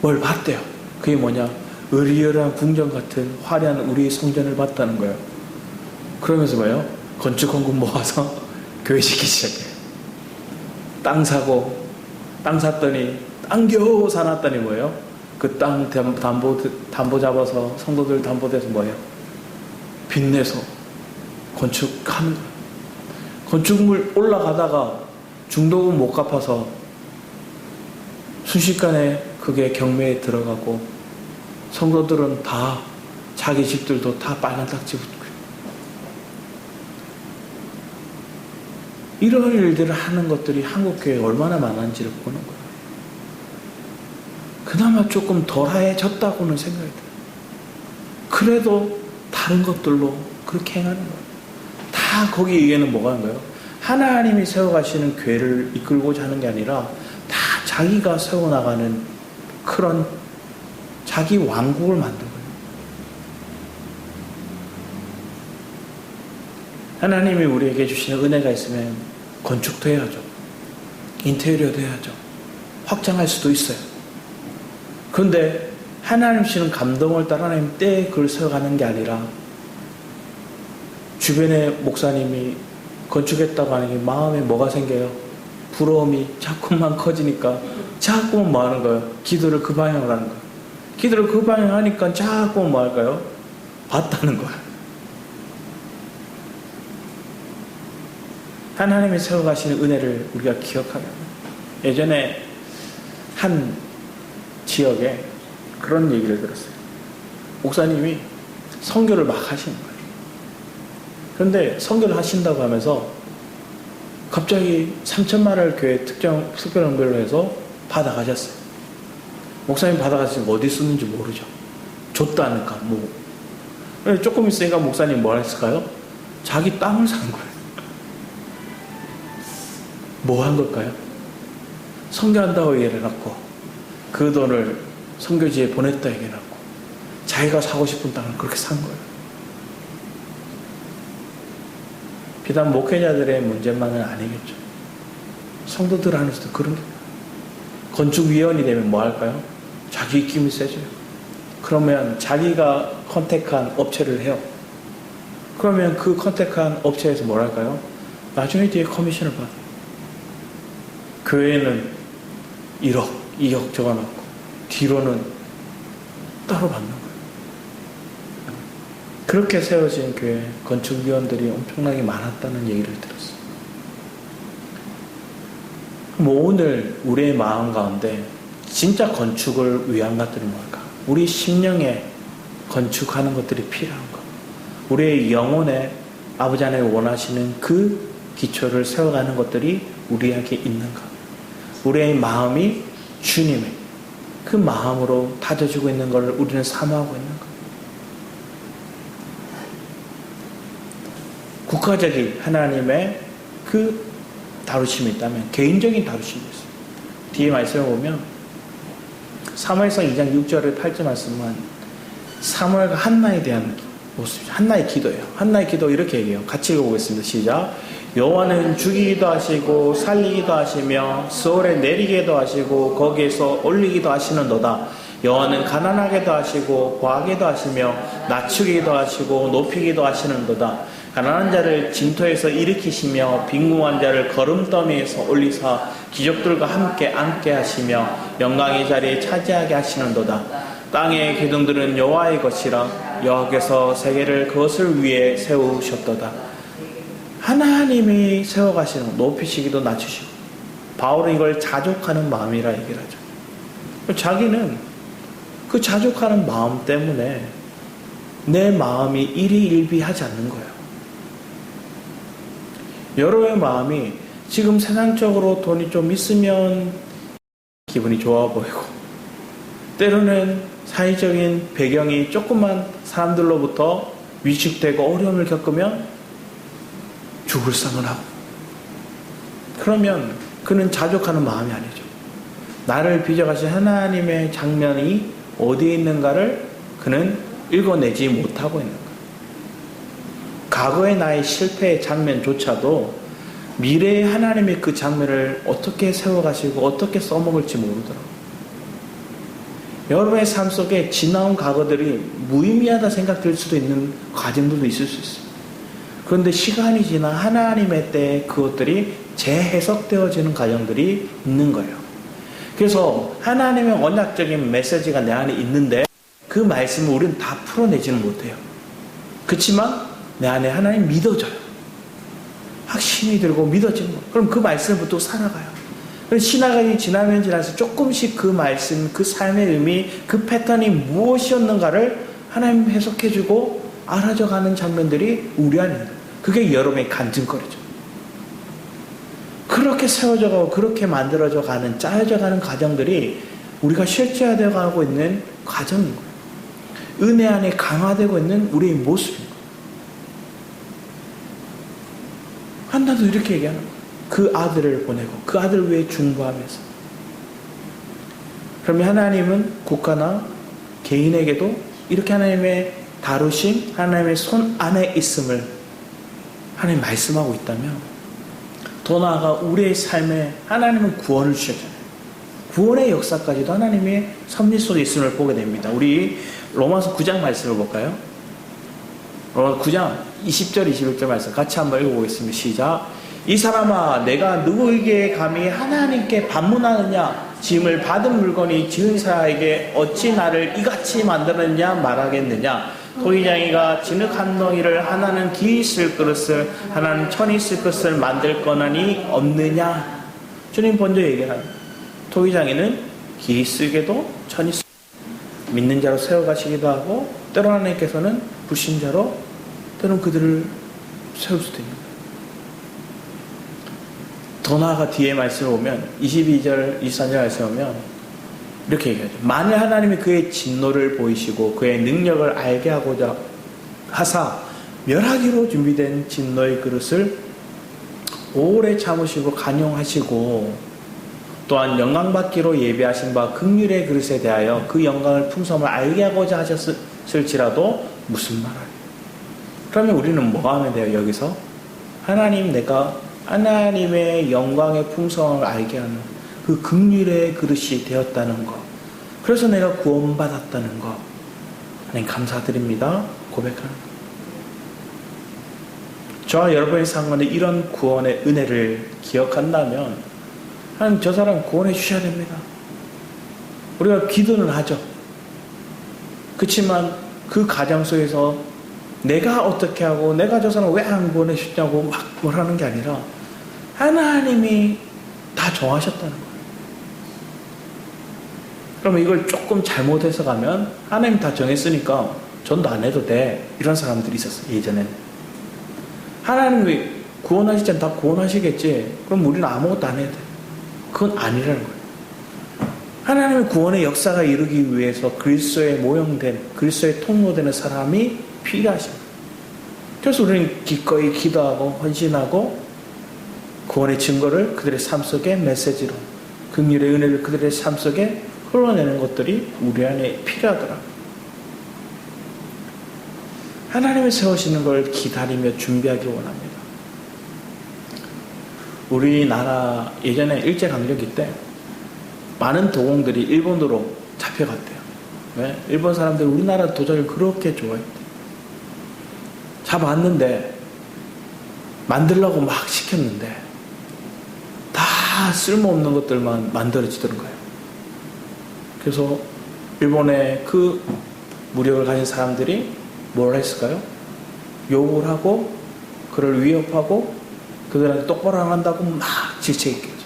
뭘 봤대요? 그게 뭐냐? 의리여리한 궁전 같은 화려한 우리 성전을 봤다는 거예요. 그러면서 뭐예요? 건축헌금 모아서 교회 시키기 시작해요. 땅 사고, 땅 샀더니, 땅 겨우 사놨더니 뭐예요? 그 땅 담보 잡아서 성도들 담보대서 뭐예요? 빚내서 건축하는 거예요. 건축물 올라가다가 중도금 못 갚아서 순식간에 그게 경매에 들어가고 성도들은 다 자기 집들도 다 빨간 딱지 붙고 이런 일들을 하는 것들이 한국교회에 얼마나 많은지를 보는 거예요. 그나마 조금 덜해졌다고는 생각이 들어요. 그래도 다른 것들로 그렇게 행하는 거예요. 다 거기 위에는 뭐가 하는 거예요? 하나님이 세워가시는 교회를 이끌고자 하는 게 아니라 다 자기가 세워나가는 그런 자기 왕국을 만들고요. 하나님이 우리에게 주시는 은혜가 있으면 건축도 해야죠. 인테리어도 해야죠. 확장할 수도 있어요. 그런데 하나님 주시는 감동을 따라 하나님 때에 그걸 세워가는 게 아니라 주변에 목사님이 건축했다고 하는 게 마음에 뭐가 생겨요? 부러움이 자꾸만 커지니까 자꾸만 뭐 하는 거예요? 기도를 그 방향으로 하는 거예요. 기도를 그 방향으로 하니까 자꾸만 뭐 할까요? 봤다는 거예요. 하나님이 세워가시는 은혜를 우리가 기억하게 합니다. 예전에 한 지역에 그런 얘기를 들었어요. 목사님이 선교를 막 하시는 거예요. 그런데 선교를 하신다고 하면서 갑자기 3천만 원 교회 특별연결로 해서 받아가셨어요. 목사님 받아가시니까 어디 쓰는지 모르죠. 줬다니까 뭐. 조금 있으니까 목사님 뭐 했을까요? 자기 땅을 산 거예요. 뭐 한 걸까요? 선교한다고 얘기를 해놓고 그 돈을 선교지에 보냈다 얘기하고 자기가 사고 싶은 땅을 그렇게 산 거예요. 비단 목회자들의 문제만은 아니겠죠. 성도들 안에서도 그런 게 건축위원이 되면 뭐 할까요? 자기 입김이 세져요. 그러면 자기가 컨택한 업체를 해요. 그러면 그 컨택한 업체에서 뭘 할까요? 나중에 뒤에 커미션을 받아요. 교회는 1억, 2억 적어놓고 뒤로는 따로 받는 거예요. 그렇게 세워진 교회 건축위원들이 엄청나게 많았다는 얘기를 들었어요. 그럼 오늘 우리의 마음 가운데 진짜 건축을 위한 것들이 뭘까? 우리 심령에 건축하는 것들이 필요한 것. 우리의 영혼에 아버지 하나님 원하시는 그 기초를 세워가는 것들이 우리에게 있는가? 우리의 마음이 주님의 그 마음으로 다져지고 있는 것을 우리는 사모하고 있는가? 국가적인 하나님의 그 다루심이 있다면 개인적인 다루심이 있어요. 뒤에 말씀을 보면 사무엘상 2장 6절에 8절 말씀은 사무엘과 한나에 대한 모습이죠. 한나의 기도예요. 한나의 기도 이렇게 얘기해요. 같이 읽어보겠습니다. 시작. 여호와는 죽이기도 하시고 살리기도 하시며 스올에 내리기도 하시고 거기에서 올리기도 하시는도다. 여호와는 가난하게도 하시고 과하게도 하시며 낮추기도 하시고 높이기도 하시는도다. 가난한 자를 진토에서 일으키시며 빈궁한 자를 거름더미에서 올리사 기족들과 함께 앉게 하시며 영광의 자리에 차지하게 하시는도다. 땅의 기둥들은 여호와의 것이라 여호와께서 세계를 그것을 위해 세우셨도다. 하나님이 세워가시는 높이시기도 낮추시고 바울은 이걸 자족하는 마음이라 얘기를 하죠. 자기는 그 자족하는 마음 때문에 내 마음이 일희일비하지 않는 거예요. 여러분의 마음이 지금 세상적으로 돈이 좀 있으면 기분이 좋아 보이고 때로는 사회적인 배경이 조금만 사람들로부터 위축되고 어려움을 겪으면 죽을상을 하고 그러면 그는 자족하는 마음이 아니죠. 나를 빚어가신 하나님의 장면이 어디에 있는가를 그는 읽어내지 못하고 있는 거예요. 과거의 나의 실패의 장면조차도 미래의 하나님의 그 장면을 어떻게 세워가시고 어떻게 써먹을지 모르더라고요. 여러분의 삶 속에 지나온 과거들이 무의미하다 생각될 수도 있는 과정들도 있을 수 있어요. 그런데 시간이 지나 하나님의 때에 그것들이 재해석되어지는 과정들이 있는 거예요. 그래서 하나님의 언약적인 메시지가 내 안에 있는데 그 말씀을 우리는 다 풀어내지는 못해요. 그렇지만 내 안에 하나님 믿어져요. 확신이 들고 믿어지는 거예요. 그럼 그 말씀을 붙들고 살아가요. 신학이 지나면 지나서 조금씩 그 말씀, 그 삶의 의미, 그 패턴이 무엇이었는가를 하나님 해석해주고 알아져가는 장면들이 우리 안에 있는 거예요. 그게 여러분의 간증거리죠. 그렇게 세워져가고 그렇게 만들어져 가는, 짜여져 가는 과정들이 우리가 실제화되어 가고 있는 과정인 거예요. 은혜 안에 강화되고 있는 우리의 모습인 거예요. 한나도 이렇게 얘기하는 거예요. 그 아들을 보내고 그 아들을 위해 중보하면서. 그러면 하나님은 국가나 개인에게도 이렇게 하나님의 다루심, 하나님의 손 안에 있음을 하나님 말씀하고 있다면 더 나아가 우리의 삶에 하나님은 구원을 주셨잖아요. 구원의 역사까지도 하나님의 섭리 속에 있음을 보게 됩니다. 우리 로마서 9장 말씀을 볼까요? 로마서 9장 20절 21절 말씀 같이 한번 읽어보겠습니다. 시작. 이 사람아 내가 누구에게 감히 하나님께 반문하느냐? 짐을 받은 물건이 지은 사람에게 어찌 나를 이같이 만들었냐 말하겠느냐? 토기장이가 진흙 한 덩이를 하나는 기 있을 그릇을 하나는 천이 있을 그릇을 만들 거나니 없느냐? 주님 먼저 얘기합니다. 토기장이는 기 쓰게도 천이 쓰 믿는 자로 세워가시기도 하고 때로 하나님께서는 불신자로 때로는 그들을 세울 수도 있는 거예요. 더 나아가 뒤에 말씀을 보면 22절 23절 말씀을 보면 이렇게 얘기하죠. 만일 하나님이 그의 진노를 보이시고 그의 능력을 알게 하고자 하사 멸하기로 준비된 진노의 그릇을 오래 참으시고 간용하시고 또한 영광받기로 예비하신 바 긍휼의 그릇에 대하여 그 영광을 풍성을 알게 하고자 하셨을지라도 무슨 말하리. 그러면 우리는 뭐 하면 돼요? 여기서 하나님, 내가 하나님의 영광의 풍성을 알게 하는 그 긍휼의 그릇이 되었다는 것, 그래서 내가 구원받았다는 것, 하나님 감사드립니다 고백하는 것. 저와 여러분의 상관에 이런 구원의 은혜를 기억한다면 하나님, 저 사람 구원해 주셔야 됩니다. 우리가 기도는 하죠. 그렇지만 그 가정 속에서 내가 어떻게 하고 내가 저 사람 왜 안 구원해 주냐고 막 뭐라는 게 아니라 하나님이 다 정하셨다는 거예요. 그러면 이걸 조금 잘못해서 가면 하나님 다 정했으니까 전도 안 해도 돼, 이런 사람들이 있었어요. 예전에는 하나님이 구원하시지 다 구원하시겠지, 그럼 우리는 아무것도 안 해도 돼. 그건 아니라는 거예요. 하나님의 구원의 역사가 이루기 위해서 그리스도에 모형된, 그리스도의 통로되는 사람이 필요하십니다. 그래서 우리는 기꺼이 기도하고 헌신하고 구원의 증거를 그들의 삶 속에 메시지로, 긍휼의 은혜를 그들의 삶 속에 흘러내는 것들이 우리 안에 필요하더라고요. 하나님이 세우시는 걸 기다리며 준비하기 원합니다. 우리나라 예전에 일제강점기 때 많은 도공들이 일본으로 잡혀갔대요. 왜? 일본 사람들이 우리나라 도자기를 그렇게 좋아했대요. 잡았는데 만들려고 막 시켰는데 다 쓸모없는 것들만 만들어지던 거예요. 그래서 일본의 그 무력을 가진 사람들이 뭘 했을까요? 욕을 하고 그를 위협하고 그들한테 똑바로 안 한다고 막 질책했겠죠.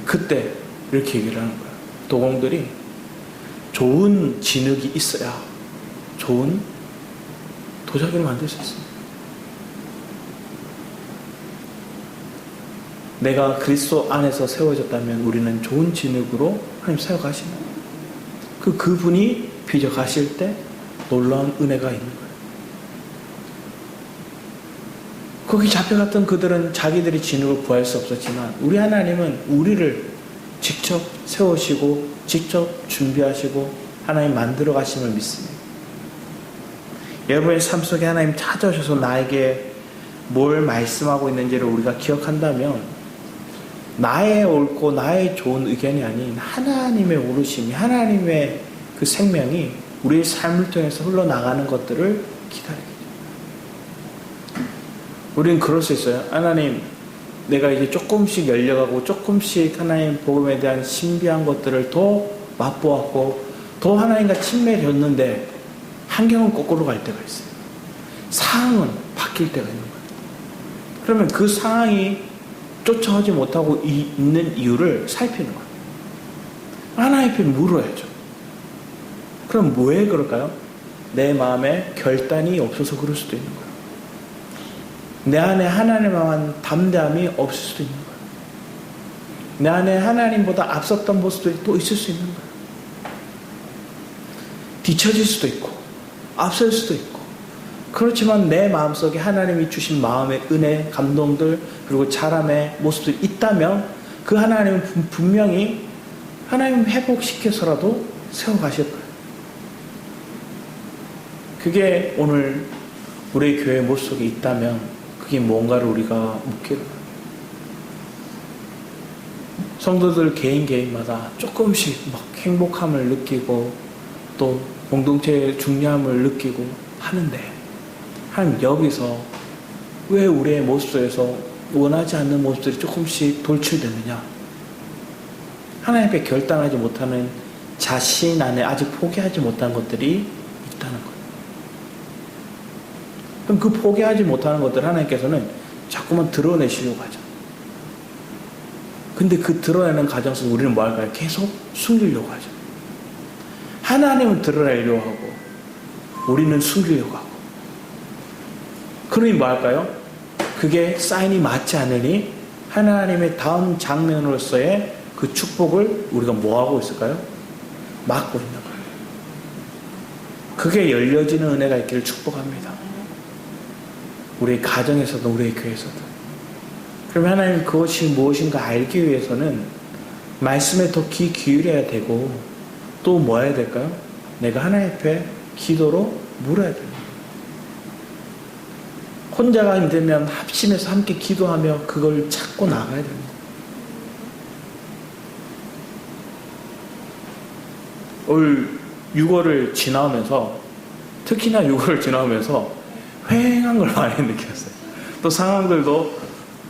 그때 이렇게 얘기를 하는 거예요. 도공들이 좋은 진흙이 있어야 좋은 도자기를 만들 수 있습니다. 내가 그리스도 안에서 세워졌다면 우리는 좋은 진흙으로 하나님 세워가시는 그분이 빚어가실 때 놀라운 은혜가 있는 거예요. 거기 잡혀갔던 그들은 자기들이 진흙을 구할 수 없었지만 우리 하나님은 우리를 직접 세우시고 직접 준비하시고 하나님 만들어 가심을 믿습니다. 여러분의 삶 속에 하나님 찾아오셔서 나에게 뭘 말씀하고 있는지를 우리가 기억한다면 나의 옳고 나의 좋은 의견이 아닌 하나님의 오르심이, 하나님의 그 생명이 우리의 삶을 통해서 흘러나가는 것들을 기다리겠죠. 우리는 그럴 수 있어요. 하나님, 내가 이제 조금씩 열려가고 조금씩 하나님 복음에 대한 신비한 것들을 더 맛보았고 더 하나님과 친밀해졌는데 환경은 거꾸로 갈 때가 있어요. 상황은 바뀔 때가 있는 거예요. 그러면 그 상황이 쫓아오지 못하고 있는 이유를 살피는 거예요. 하나님 앞에 물어야죠. 그럼 왜 그럴까요? 내 마음에 결단이 없어서 그럴 수도 있는 거예요. 내 안에 하나님에 대한 담대함이 없을 수도 있는 거예요. 내 안에 하나님보다 앞섰던 모습들이 또 있을 수 있는 거예요. 뒤처질 수도 있고 앞설 수도 있고, 그렇지만 내 마음속에 하나님이 주신 마음의 은혜, 감동들 그리고 자람의 모습들이 있다면 그 하나님은 분명히 하나님 회복시켜서라도 세워가실 거예요. 그게 오늘 우리 교회 모습 속에 있다면 그게 뭔가를 우리가 묻기를 합니다. 성도들 개인마다 조금씩 막 행복함을 느끼고 또 공동체의 중요함을 느끼고 하는데 하나님 여기서 왜 우리의 모습 속에서 원하지 않는 모습들이 조금씩 돌출되느냐? 하나님 앞에 결단하지 못하는 자신 안에 아직 포기하지 못한 것들이 있다는 거예요. 그럼 그 포기하지 못하는 것들 하나님께서는 자꾸만 드러내시려고 하죠. 근데 그 드러내는 과정 속에 우리는 뭐 할까요? 계속 숨기려고 하죠. 하나님은 드러내려고 하고 우리는 숨기려고 하고. 그러니 뭐 할까요? 그게 사인이 맞지 않으니 하나님의 다음 장면으로서의 그 축복을 우리가 뭐 하고 있을까요? 막고 있는 거예요. 그게 열려지는 은혜가 있기를 축복합니다. 우리의 가정에서도 우리의 교회에서도. 그러면 하나님 그것이 무엇인가 알기 위해서는 말씀에 더 귀 기울여야 되고, 또 뭐 해야 될까요? 내가 하나님 앞에 기도로 물어야 됩니다. 혼자가 힘들면 합심해서 함께 기도하며 그걸 찾고 나가야 됩니다. 올 6월을 지나오면서, 특히나 6월을 지나오면서 휑한 걸 많이 느꼈어요. 또 상황들도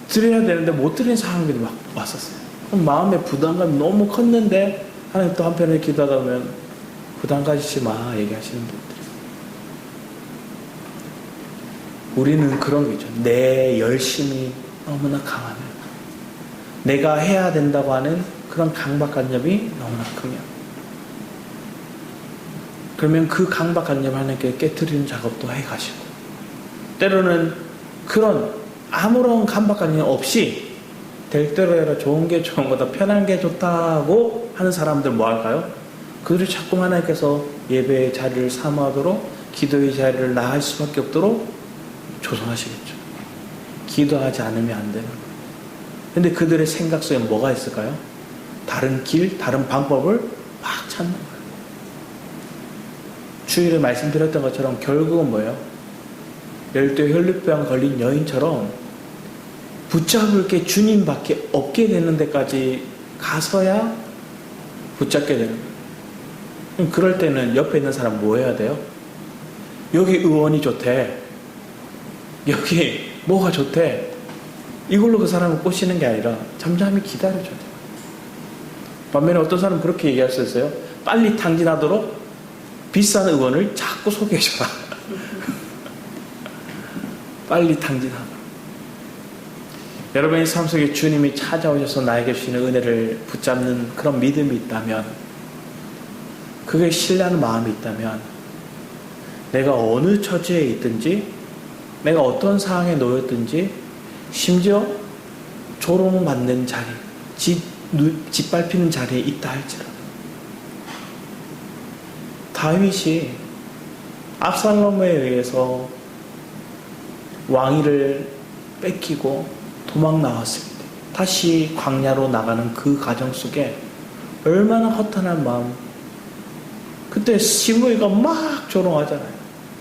드려야 되는데 못 드리는 상황들이 막 왔었어요. 그럼 마음의 부담감이 너무 컸는데 하나님 또 한편에 기도하다 보면 부담 가지지 마 얘기하시는 분들이. 우리는 그런 게 있죠. 내 열심이 너무나 강하면, 내가 해야 된다고 하는 그런 강박관념이 너무나 크면, 그러면 그 강박관념을 하나님께 깨트리는 작업도 해가시고, 때로는 그런 아무런 강박관념 없이 될 대로 해라, 좋은 게 좋은 거다, 편한 게 좋다고 하는 사람들 뭐 할까요? 그들이 자꾸 하나님께서 예배의 자리를 사모하도록, 기도의 자리를 나아갈 수밖에 없도록 조성하시겠죠. 기도하지 않으면 안 되는 거예요. 근데 그들의 생각 속에 뭐가 있을까요? 다른 길, 다른 방법을 막 찾는 거예요. 주일에 말씀드렸던 것처럼 결국은 뭐예요? 열두의 혈루병 걸린 여인처럼 붙잡을 게 주님밖에 없게 되는 데까지 가서야 붙잡게 되는 거예요. 그럼 그럴 때는 옆에 있는 사람 뭐 해야 돼요? 여기 의원이 좋대, 여기 뭐가 좋대, 이걸로 그 사람을 꼬시는 게 아니라 잠잠히 기다려줘야 돼요. 반면에 어떤 사람은 그렇게 얘기할 수 있어요. 빨리 탕진하도록 비싼 의원을 자꾸 소개해줘라. 빨리 탕진하도록. 여러분의 삶 속에 주님이 찾아오셔서 나에게 주시는 은혜를 붙잡는 그런 믿음이 있다면, 그게 신뢰하는 마음이 있다면, 내가 어느 처지에 있든지, 내가 어떤 상황에 놓였든지, 심지어 조롱받는 자리, 짓밟히는 자리에 있다 할지라도, 다윗이 압살롬에 의해서 왕위를 뺏기고 도망 나왔을 때 다시 광야로 나가는 그 과정 속에 얼마나 허탄한 마음. 그때 시므이가 막 조롱하잖아요.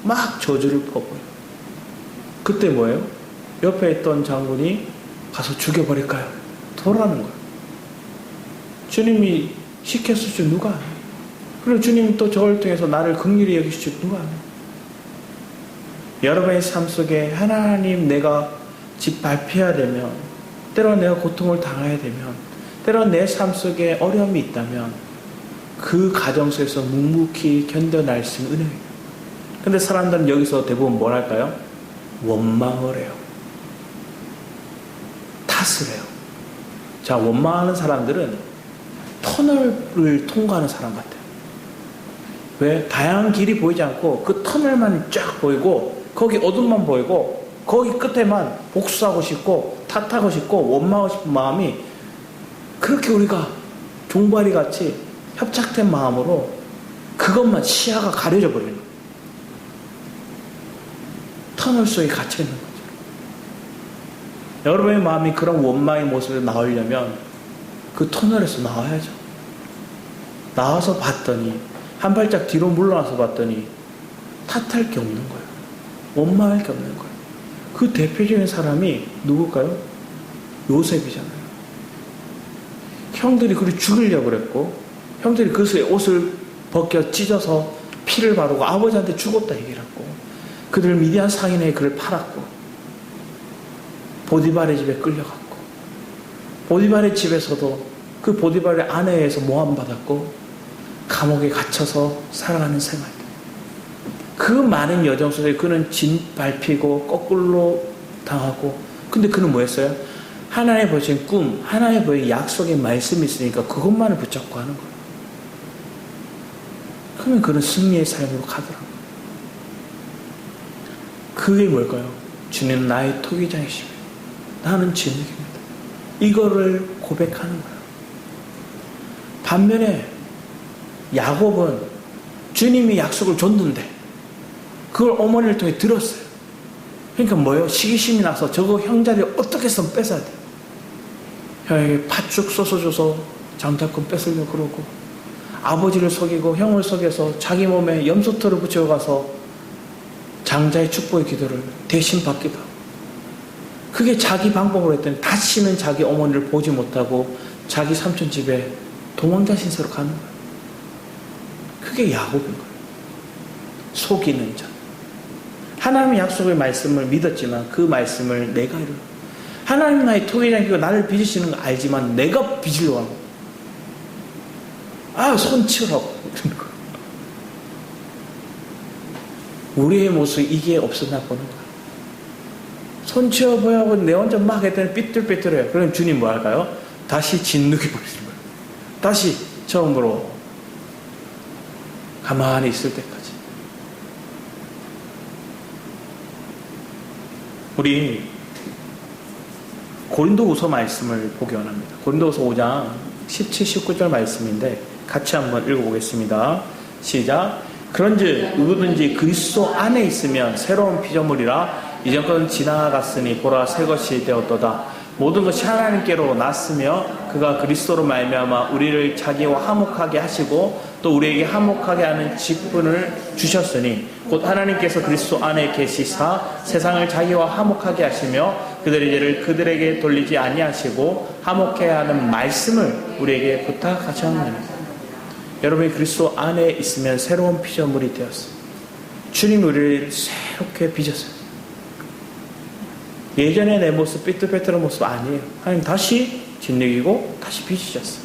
막 저주를 퍼부어요. 그때 뭐예요? 옆에 있던 장군이 가서 죽여버릴까요? 도라는 거예요. 주님이 시켰을 줄 누가 아냐? 그리고 주님이 또 저를 통해서 나를 긍휼히 여기실 줄 누가 아냐? 여러분의 삶 속에 하나님, 내가 짓밟혀야 되면, 때로는 내가 고통을 당해야 되면, 때로는 내 삶 속에 어려움이 있다면 그 가정 속에서 묵묵히 견뎌낼 수 있는 은혜입니다. 근데 사람들은 여기서 대부분 뭘 할까요? 원망을 해요. 탓을 해요. 자, 원망하는 사람들은 터널을 통과하는 사람 같아요. 왜? 다양한 길이 보이지 않고 그 터널만 쫙 보이고, 거기 어둠만 보이고, 거기 끝에만 복수하고 싶고 탓하고 싶고 원망하고 싶은 마음이, 그렇게 우리가 종바리 같이 협착된 마음으로 그것만 시야가 가려져 버리는 거예요. 터널 속에 갇혀 있는 거죠. 여러분의 마음이 그런 원망의 모습에 나오려면 그 터널에서 나와야죠. 나와서 봤더니, 한 발짝 뒤로 물러나서 봤더니 탓할 게 없는 거예요. 원망할 게 없는 거예요. 그 대표적인 사람이 누굴까요? 요셉이잖아요. 형들이 그를 죽이려고 그랬고, 형들이 그의 옷을 벗겨 찢어서 피를 바르고 아버지한테 죽었다 얘기를 했고, 그들 미디안 상인에게 그를 팔았고, 보디발의 집에 끌려갔고, 보디발의 집에서도 그 보디발의 아내에 의해서 모함받았고 감옥에 갇혀서 살아가는 생활. 그 많은 여정 속에 그는 짓밟히고 거꾸로 당하고, 근데 그는 뭐 했어요? 하나님 보신 꿈, 하나님 보신 약속의 말씀이 있으니까 그것만을 붙잡고 하는 거예요. 그러면 그는 승리의 삶으로 가더라고요. 그게 뭘까요? 주님은 나의 토기장이시며 나는 진흙입니다. 이거를 고백하는 거예요. 반면에 야곱은 주님이 약속을 줬는데 그걸 어머니를 통해 들었어요. 그러니까 뭐예요? 시기심이 나서 저거 형자리 어떻게 해서 뺏어야 돼. 형에게 팥죽 쏘서줘서 장자권 뺏으려고 그러고, 아버지를 속이고 형을 속여서 자기 몸에 염소털을 붙여가서 장자의 축복의 기도를 대신 받기도 하고, 그게 자기 방법으로 했더니 다시는 자기 어머니를 보지 못하고 자기 삼촌 집에 도망자 신세로 가는 거예요. 그게 야곱인 거예요. 속이는 자. 하나님의 약속의 말씀을 믿었지만 그 말씀을 내가 이루어. 하나님 나의 토기장이고 나를 빚으시는 거 알지만 내가 빚으려고 하는 거예요. 손 치우라고. 우리의 모습이 이게 없었나 보는 거예요. 손 치워보야 하고 내 혼자 막 했더니 삐뚤삐뚤해요. 그럼 주님 뭐 할까요? 다시 짓누기 버리는 거예요. 다시 처음으로 가만히 있을 때까지. 우리 고린도후서 말씀을 보기 원합니다. 고린도후서 5장 17, 19절 말씀인데 같이 한번 읽어보겠습니다. 시작. 그런즉 누구든지 그리스도 안에 있으면 새로운 피조물이라 이전 것은 지나갔으니 보라 새 것이 되었도다. 모든 것이 하나님께로 났으며 그가 그리스도로 말미암아 우리를 자기와 화목하게 하시고 또 우리에게 화목하게 하는 직분을 주셨으니 곧 하나님께서 그리스도 안에 계시사 세상을 자기와 화목하게 하시며 그들의 죄를 그들에게 돌리지 아니하시고 화목해야 하는 말씀을 우리에게 부탁하셨느니라. 여러분이 그리스도 안에 있으면 새로운 피조물이 되었어요. 주님 우리를 새롭게 빚었어요. 예전에 내 모습, 삐뚤빼뚤한 모습 아니에요. 하나님 다시 짓누기고 다시 빚으셨어요.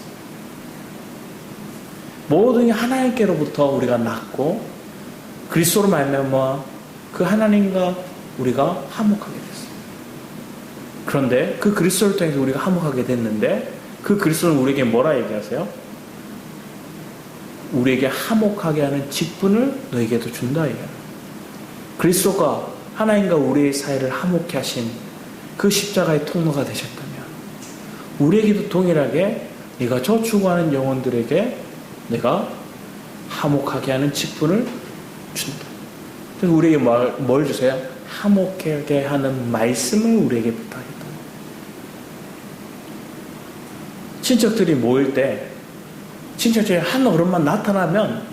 모든 게 하나님께로부터 우리가 났고 그리스도로 말미암아 그 하나님과 우리가 화목하게 됐어요. 그런데 그 그리스도를 통해서 우리가 화목하게 됐는데 그 그리스도는 우리에게 뭐라 얘기하세요? 우리에게 화목하게 하는 직분을 너에게도 준다 얘기해요. 그리스도가 하나님과 우리의 사이를 화목케 하신 그 십자가의 통로가 되셨다면 우리에게도 동일하게 네가 저 죽어가는 영혼들에게 내가 화목하게 하는 직분을 준다. 그래서 우리에게 뭘 주세요? 화목하게 하는 말씀을 우리에게 부탁했다. 친척들이 모일 때 친척 중에 한 어른만 나타나면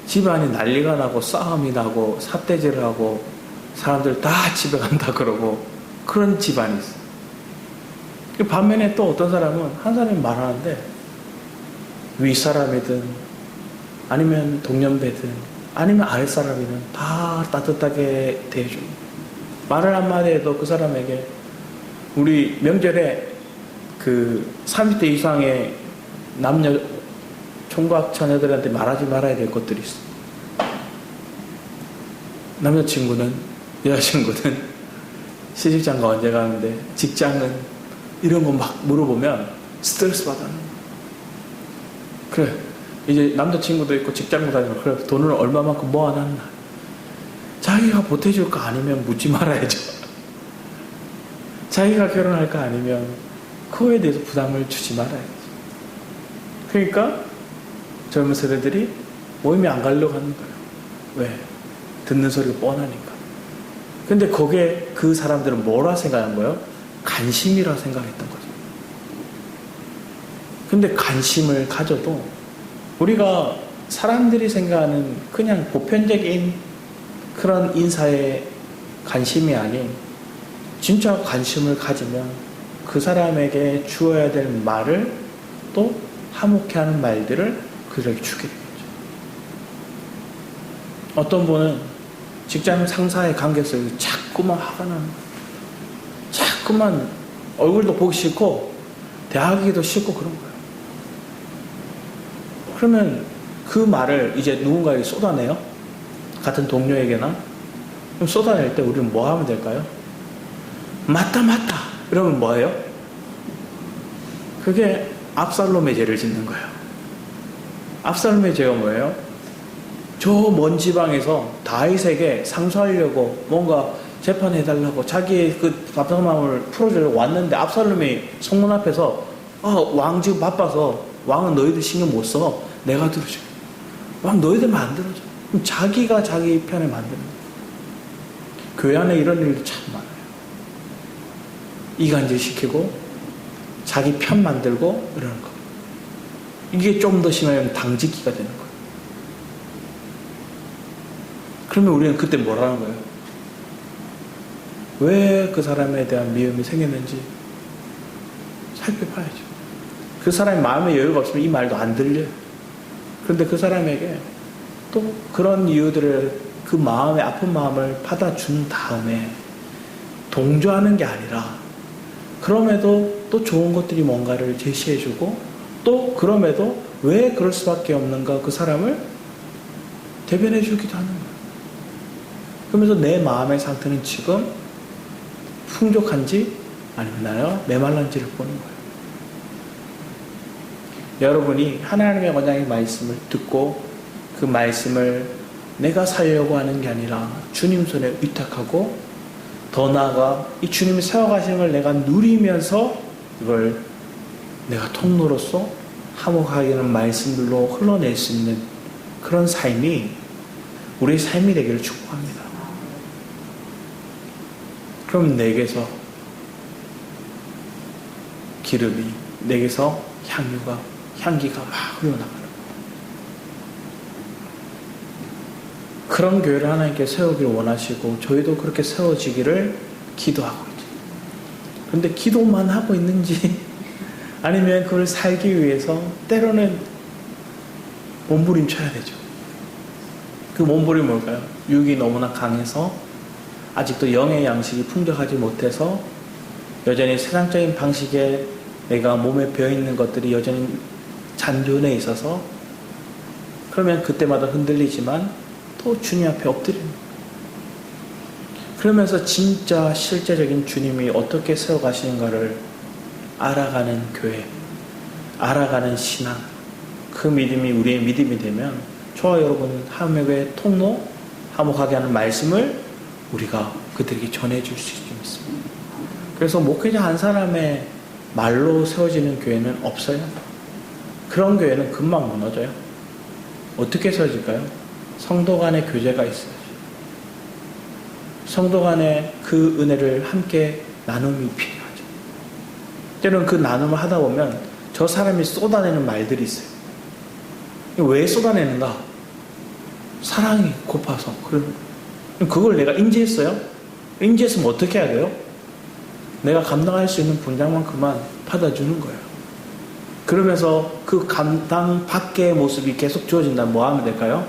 집안이 난리가 나고 싸움이 나고 삿대질을 하고 사람들 다 집에 간다 그러고 그런 집안이 있어요. 반면에 또 어떤 사람은 한 사람이 말하는데 윗사람이든 아니면 동년배든 아니면 아랫사람이든 다 따뜻하게 대해줍니다. 말을 한마디 해도 그 사람에게 우리 명절에 그 30대 이상의 남녀 총각 처녀들한테 말하지 말아야 될 것들이 있어. 남자친구는 여자친구는 시집장가 언제 가는데 직장은 이런 거 막 물어보면 스트레스 받아요. 그래 이제 남자친구도 있고 직장도 다니고 그래 돈을 얼마만큼 모아놨나. 자기가 보태줄까 아니면 묻지 말아야죠. 자기가 결혼할까 아니면 그거에 대해서 부담을 주지 말아야죠. 그러니까 젊은 세대들이 모임에 안 가려고 하는 거예요. 왜? 듣는 소리가 뻔하니까. 근데 거기에 그 사람들은 뭐라 생각한 거예요? 관심이라 생각했던 거죠. 근데 관심을 가져도 우리가 사람들이 생각하는 그냥 보편적인 그런 인사에 관심이 아닌 진짜 관심을 가지면 그 사람에게 주어야 될 말을 또 화목해 하는 말들을 그들에게 주게 되겠죠. 어떤 분은 직장 상사의 관계에서 자꾸만 화가 나는 거예요. 자꾸만 얼굴도 보기 싫고 대하기도 싫고 그런 거예요. 그러면 그 말을 이제 누군가에게 쏟아내요? 같은 동료에게나? 그럼 쏟아낼 때 우리는 뭐 하면 될까요? 맞다 이러면 뭐예요? 그게 압살롬의 죄를 짓는 거예요. 압살롬의 죄가 뭐예요? 저 먼 지방에서 다윗에게 상소하려고 뭔가 재판해달라고 자기의 그 답답한 마음을 풀어주려고 왔는데 압살롬이 성문 앞에서 왕 지금 바빠서 왕은 너희들 신경 못 써. 내가 들어줘. 왕 너희들만 안 들어줘. 그럼 자기가 자기 편에 만드는 거예요. 교회 안에 이런 일도 참 많아요. 이간질 시키고 자기 편 만들고 이러는 거. 이게 좀 더 심하면 당직기가 되는 거예요. 그러면 우리는 그때 뭐라는 거예요? 왜 그 사람에 대한 미움이 생겼는지 살펴봐야죠. 그 사람의 마음에 여유가 없으면 이 말도 안 들려요. 그런데 그 사람에게 또 그런 이유들을, 그 마음의 아픈 마음을 받아준 다음에 동조하는 게 아니라, 그럼에도 또 좋은 것들이 뭔가를 제시해주고, 또 그럼에도 왜 그럴 수밖에 없는가 그 사람을 대변해주기도 하는 거예요. 그러면서 내 마음의 상태는 지금 풍족한지 아니면 나는 메말란지를 보는 거예요. 여러분이 하나님의 언약의 말씀을 듣고 그 말씀을 내가 살려고 하는 게 아니라 주님 손에 위탁하고, 더 나아가 이 주님이 세워가신 걸 내가 누리면서 이걸 내가 통로로서 화목하게 하는 말씀들로 흘러낼 수 있는 그런 삶이 우리의 삶이 되기를 축복합니다. 그럼 내게서 기름이, 내게서 향기가 막 흘러나가는 거예요. 그런 교회를 하나님께 세우기를 원하시고 저희도 그렇게 세워지기를 기도하고 있죠. 그런데 기도만 하고 있는지 아니면 그걸 살기 위해서 때로는 몸부림쳐야 되죠. 그 몸부림이 뭘까요? 육이 너무나 강해서 아직도 영의 양식이 풍족하지 못해서 여전히 세상적인 방식에 내가 몸에 배어있는 것들이 여전히 잔존해 있어서, 그러면 그때마다 흔들리지만 또 주님 앞에 엎드리는 거예요. 그러면서 진짜 실제적인 주님이 어떻게 세워가시는가를 알아가는 교회, 알아가는 신앙, 그 믿음이 우리의 믿음이 되면 저와 여러분 화목의 통로, 화목하게 하는 말씀을 우리가 그들에게 전해줄 수 있습니다. 그래서 목회자 한 사람의 말로 세워지는 교회는 없어요. 그런 교회는 금방 무너져요. 어떻게 세워질까요? 성도 간의 교제가 있어야죠. 성도 간의 그 은혜를 함께 나눔이 필요하죠. 때로는 그 나눔을 하다 보면 저 사람이 쏟아내는 말들이 있어요. 왜 쏟아내는가? 사랑이 고파서. 그걸 내가 인지했어요? 인지했으면 어떻게 해야 돼요? 내가 감당할 수 있는 분량만큼만 받아주는 거예요. 그러면서 그 감당 밖의 모습이 계속 주어진다면 뭐 하면 될까요?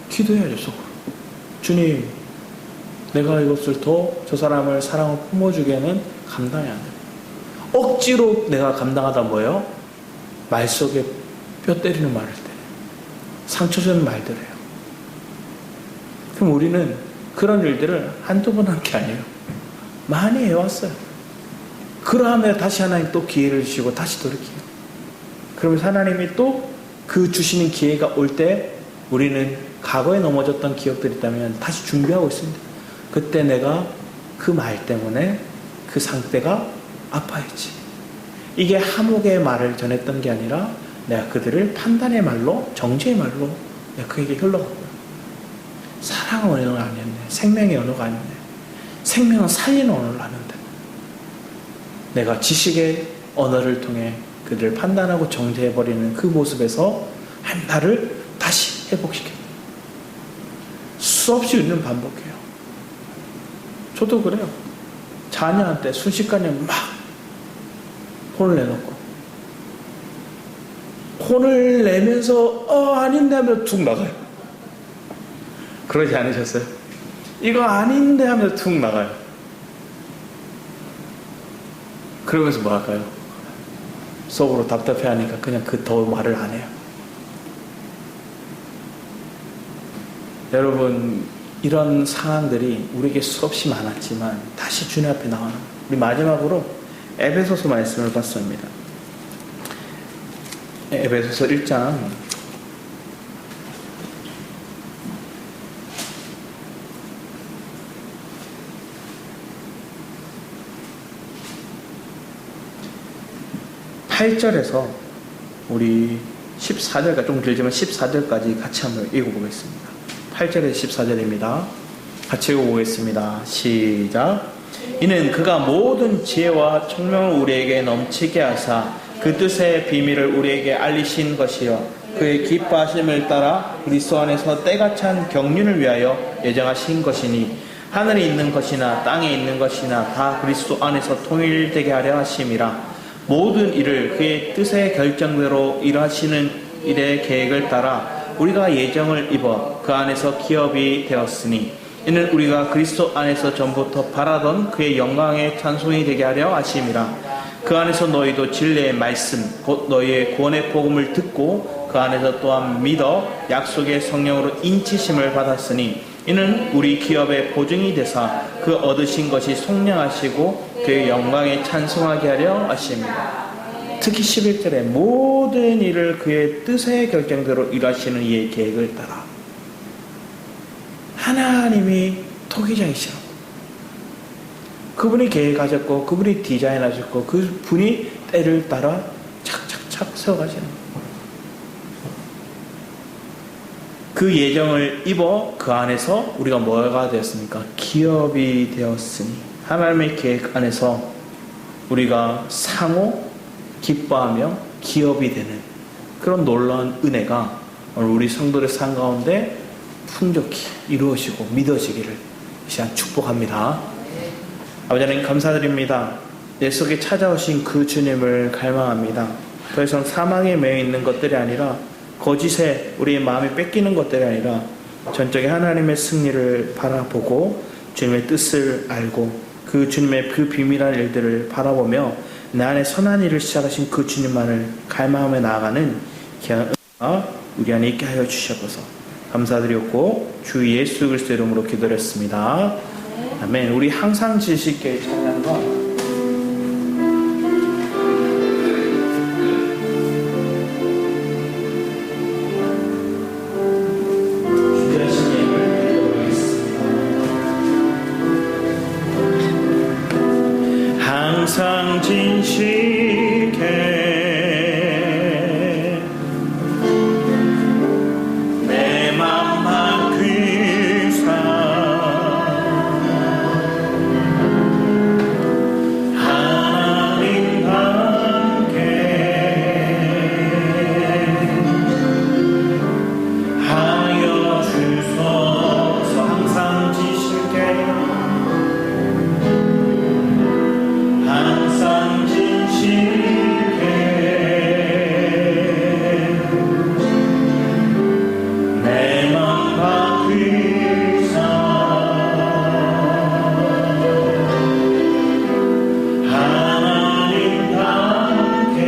기도해야죠, 속으로. 주님, 내가 이것을 더 저 사람을 사랑을 품어주기에는 감당이 안 돼요. 억지로 내가 감당하다 뭐예요? 말 속에 뼈 때리는 말을 때려요. 상처 주는 말들을 해요. 그럼 우리는 그런 일들을 한두 번 한 게 아니에요. 많이 해왔어요. 그러하면 다시 하나님 또 기회를 주시고 다시 돌이켜요. 그러면서 하나님이 또 그 주시는 기회가 올 때 우리는 과거에 넘어졌던 기억들이 있다면 다시 준비하고 있습니다. 그때 내가 그 말 때문에 그 상태가 아파했지. 이게 화목의 말을 전했던 게 아니라 내가 그들을 판단의 말로, 정죄의 말로 내가 그에게 흘러갔고요. 사랑의 언어가 아니었네. 생명의 언어가 아니었네. 생명은 살리는 언어를 하는데 내가 지식의 언어를 통해 그들을 판단하고 정죄해버리는 그 모습에서 나를 다시 회복시켜요. 수없이 있는 반복해요. 저도 그래요. 자녀한테 순식간에 막 혼을 내놓고 혼을 내면서 아닌데 하면서 툭 나가요. 그러지 않으셨어요? 이거 아닌데 하면서 툭 나가요. 그러면서 뭐 할까요? 속으로 답답해하니까 그냥 그 더 말을 안 해요. 여러분, 이런 상황들이 우리에게 수없이 많았지만 다시 주님 앞에 나오는, 우리 마지막으로 에베소서 말씀을 봤습니다. 에베소서 1장 8절에서 우리 14절까지, 좀 길지만 14절까지 같이 한번 읽어보겠습니다. 8절에서 14절입니다. 같이 읽어보겠습니다. 시작. 이는 그가 모든 지혜와 총명을 우리에게 넘치게 하사 그 뜻의 비밀을 우리에게 알리신 것이요 그의 기뻐하심을 따라 그리스도 안에서 때가 찬 경륜을 위하여 예정하신 것이니 하늘에 있는 것이나 땅에 있는 것이나 다 그리스도 안에서 통일되게 하려 하심이라. 모든 일을 그의 뜻의 결정대로 일하시는 일의 계획을 따라 우리가 예정을 입어 그 안에서 기업이 되었으니 이는 우리가 그리스도 안에서 전부터 바라던 그의 영광의 찬송이 되게 하려 하심이라. 그 안에서 너희도 진리의 말씀 곧 너희의 구원의 복음을 듣고 그 안에서 또한 믿어 약속의 성령으로 인치심을 받았으니 이는 우리 기업의 보증이 되사 그 얻으신 것이 속량하시고 그의 영광에 찬송하게 하려 하십니다. 특히 11절에 모든 일을 그의 뜻의 결정대로 일하시는 이의 계획을 따라. 하나님이 토기장이시라고. 그분이 계획하셨고 그분이 디자인하셨고 그분이 때를 따라 착착착 세워가시는 거예요. 그 예정을 입어 그 안에서 우리가 뭐가 되었습니까? 기업이 되었으니 하나님의 계획 안에서 우리가 상호 기뻐하며 기업이 되는 그런 놀라운 은혜가 오늘 우리 성도의 삶 가운데 풍족히 이루어지고 믿어지기를 이 시간 축복합니다. 아버지 하나님 감사드립니다. 내 속에 찾아오신 그 주님을 갈망합니다. 더 이상 사망에 매여 있는 것들이 아니라 거짓에 우리의 마음이 뺏기는 것들이 아니라 전적인 하나님의 승리를 바라보고 주님의 뜻을 알고 그 주님의 그 비밀한 일들을 바라보며 내 안에 선한 일을 시작하신 그 주님만을 갈망하며 나아가는 귀한 은혜가 우리 안에 있게 하여 주셔서 감사드렸고 주 예수 그리스도 이름으로 기도했습니다. 아멘. 우리 항상 지식교회 찬양과 항상 진실게 내 맘 바뀌사 하나님과 함께 하여 주소서. 항상 진실게 항상 진실게 내 맘 바뀌사 하나님과 함께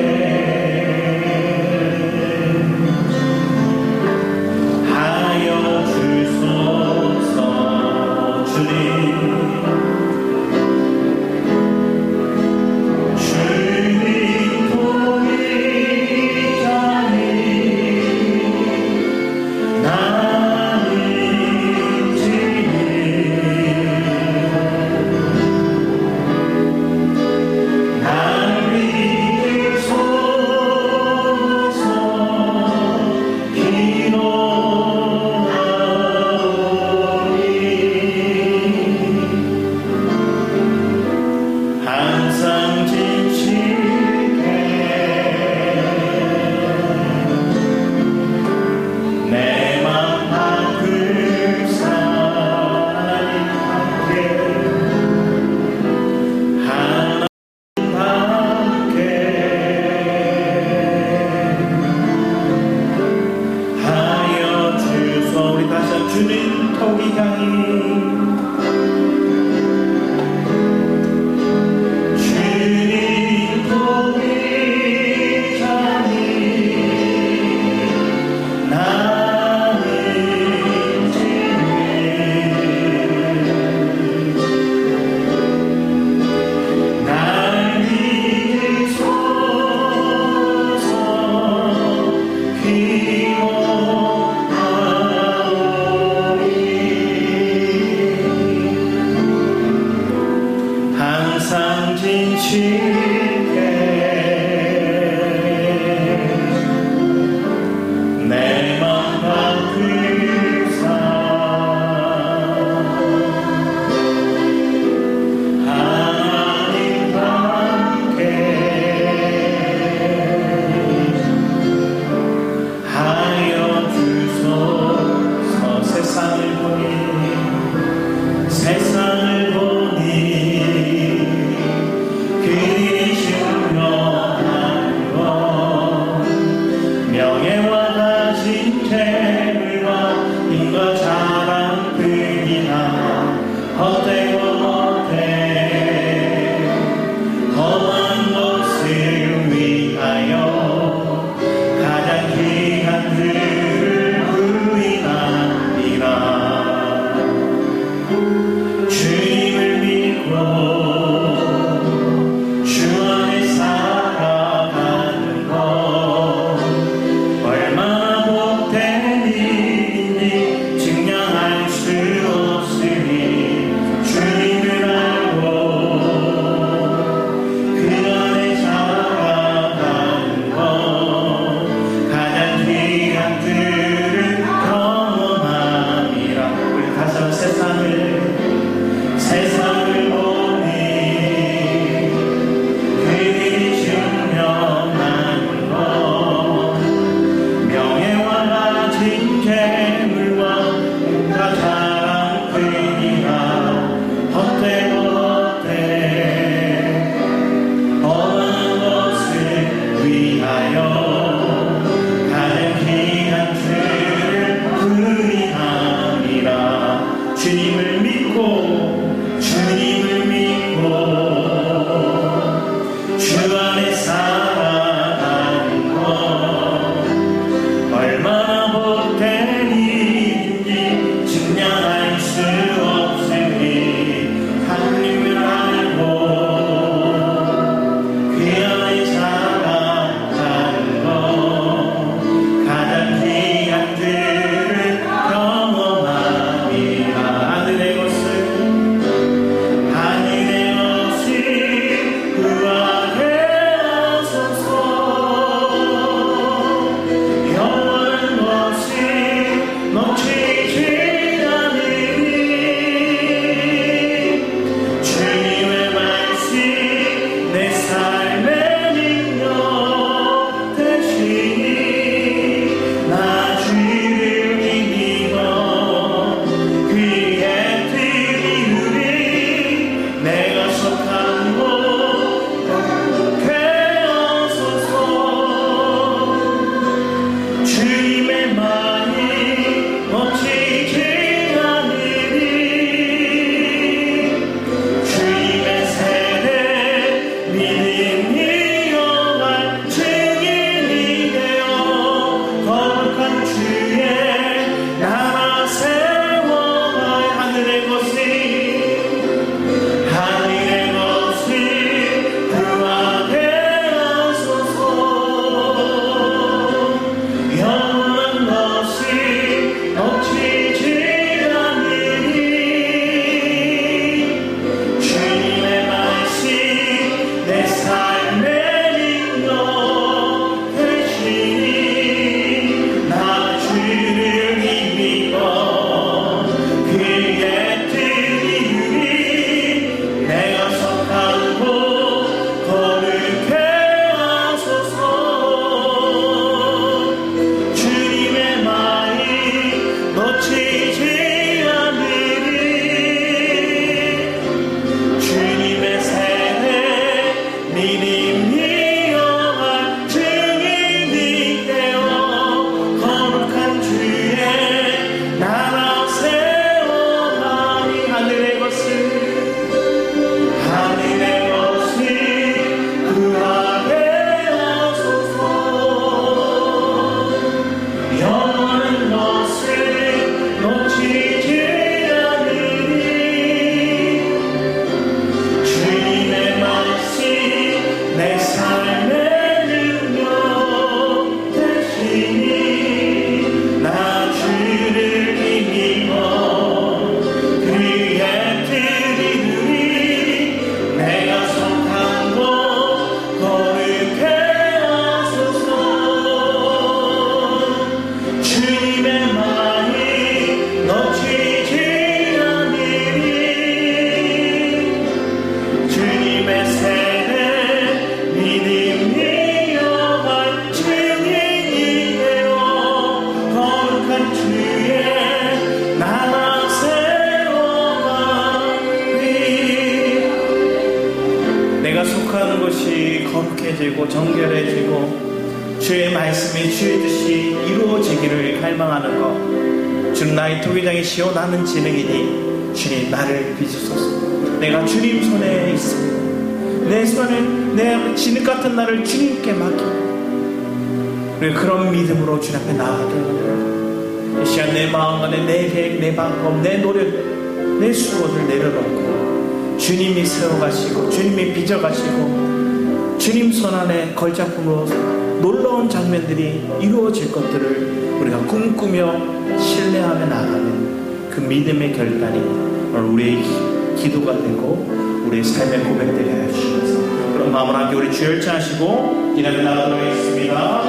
하여 주소서. 주님 항상 진실게 내 맘 바꾸사 하나님과 함께 하여 주소. 우리 다시 한번 주님 토기장이 항상 진실게 내 맘 바꾸사 하나님과 함께 아버지 거룩해지고 정결해지고 주의 말씀이 주의 뜻이 이루어지기를 갈망하는 것. 주는 나의 토기장이 시원하는 지능이니 주님 나를 빚으소서. 내가 주님 손에 있습니다. 내 손에 내 진흙 같은 나를 주님께 맡기고 우리 그런 믿음으로 주님 앞에 나아가게 합니다. 이 시간 내 마음 안에 내 계획, 내 방법, 내 노력, 내 수고를 내려놓고 주님이 세워가시고 주님이 빚어가시고 주님 손 안에 걸작품으로 놀라운 장면들이 이루어질 것들을 우리가 꿈꾸며 신뢰하며 나아가는 그 믿음의 결단이 오늘 우리의 기도가 되고 우리의 삶의 고백되게 하여 주셔서 그런 마음으로 함께 우리 주여 일창하시고 기도에 나아가도록 하겠습니다.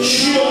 주여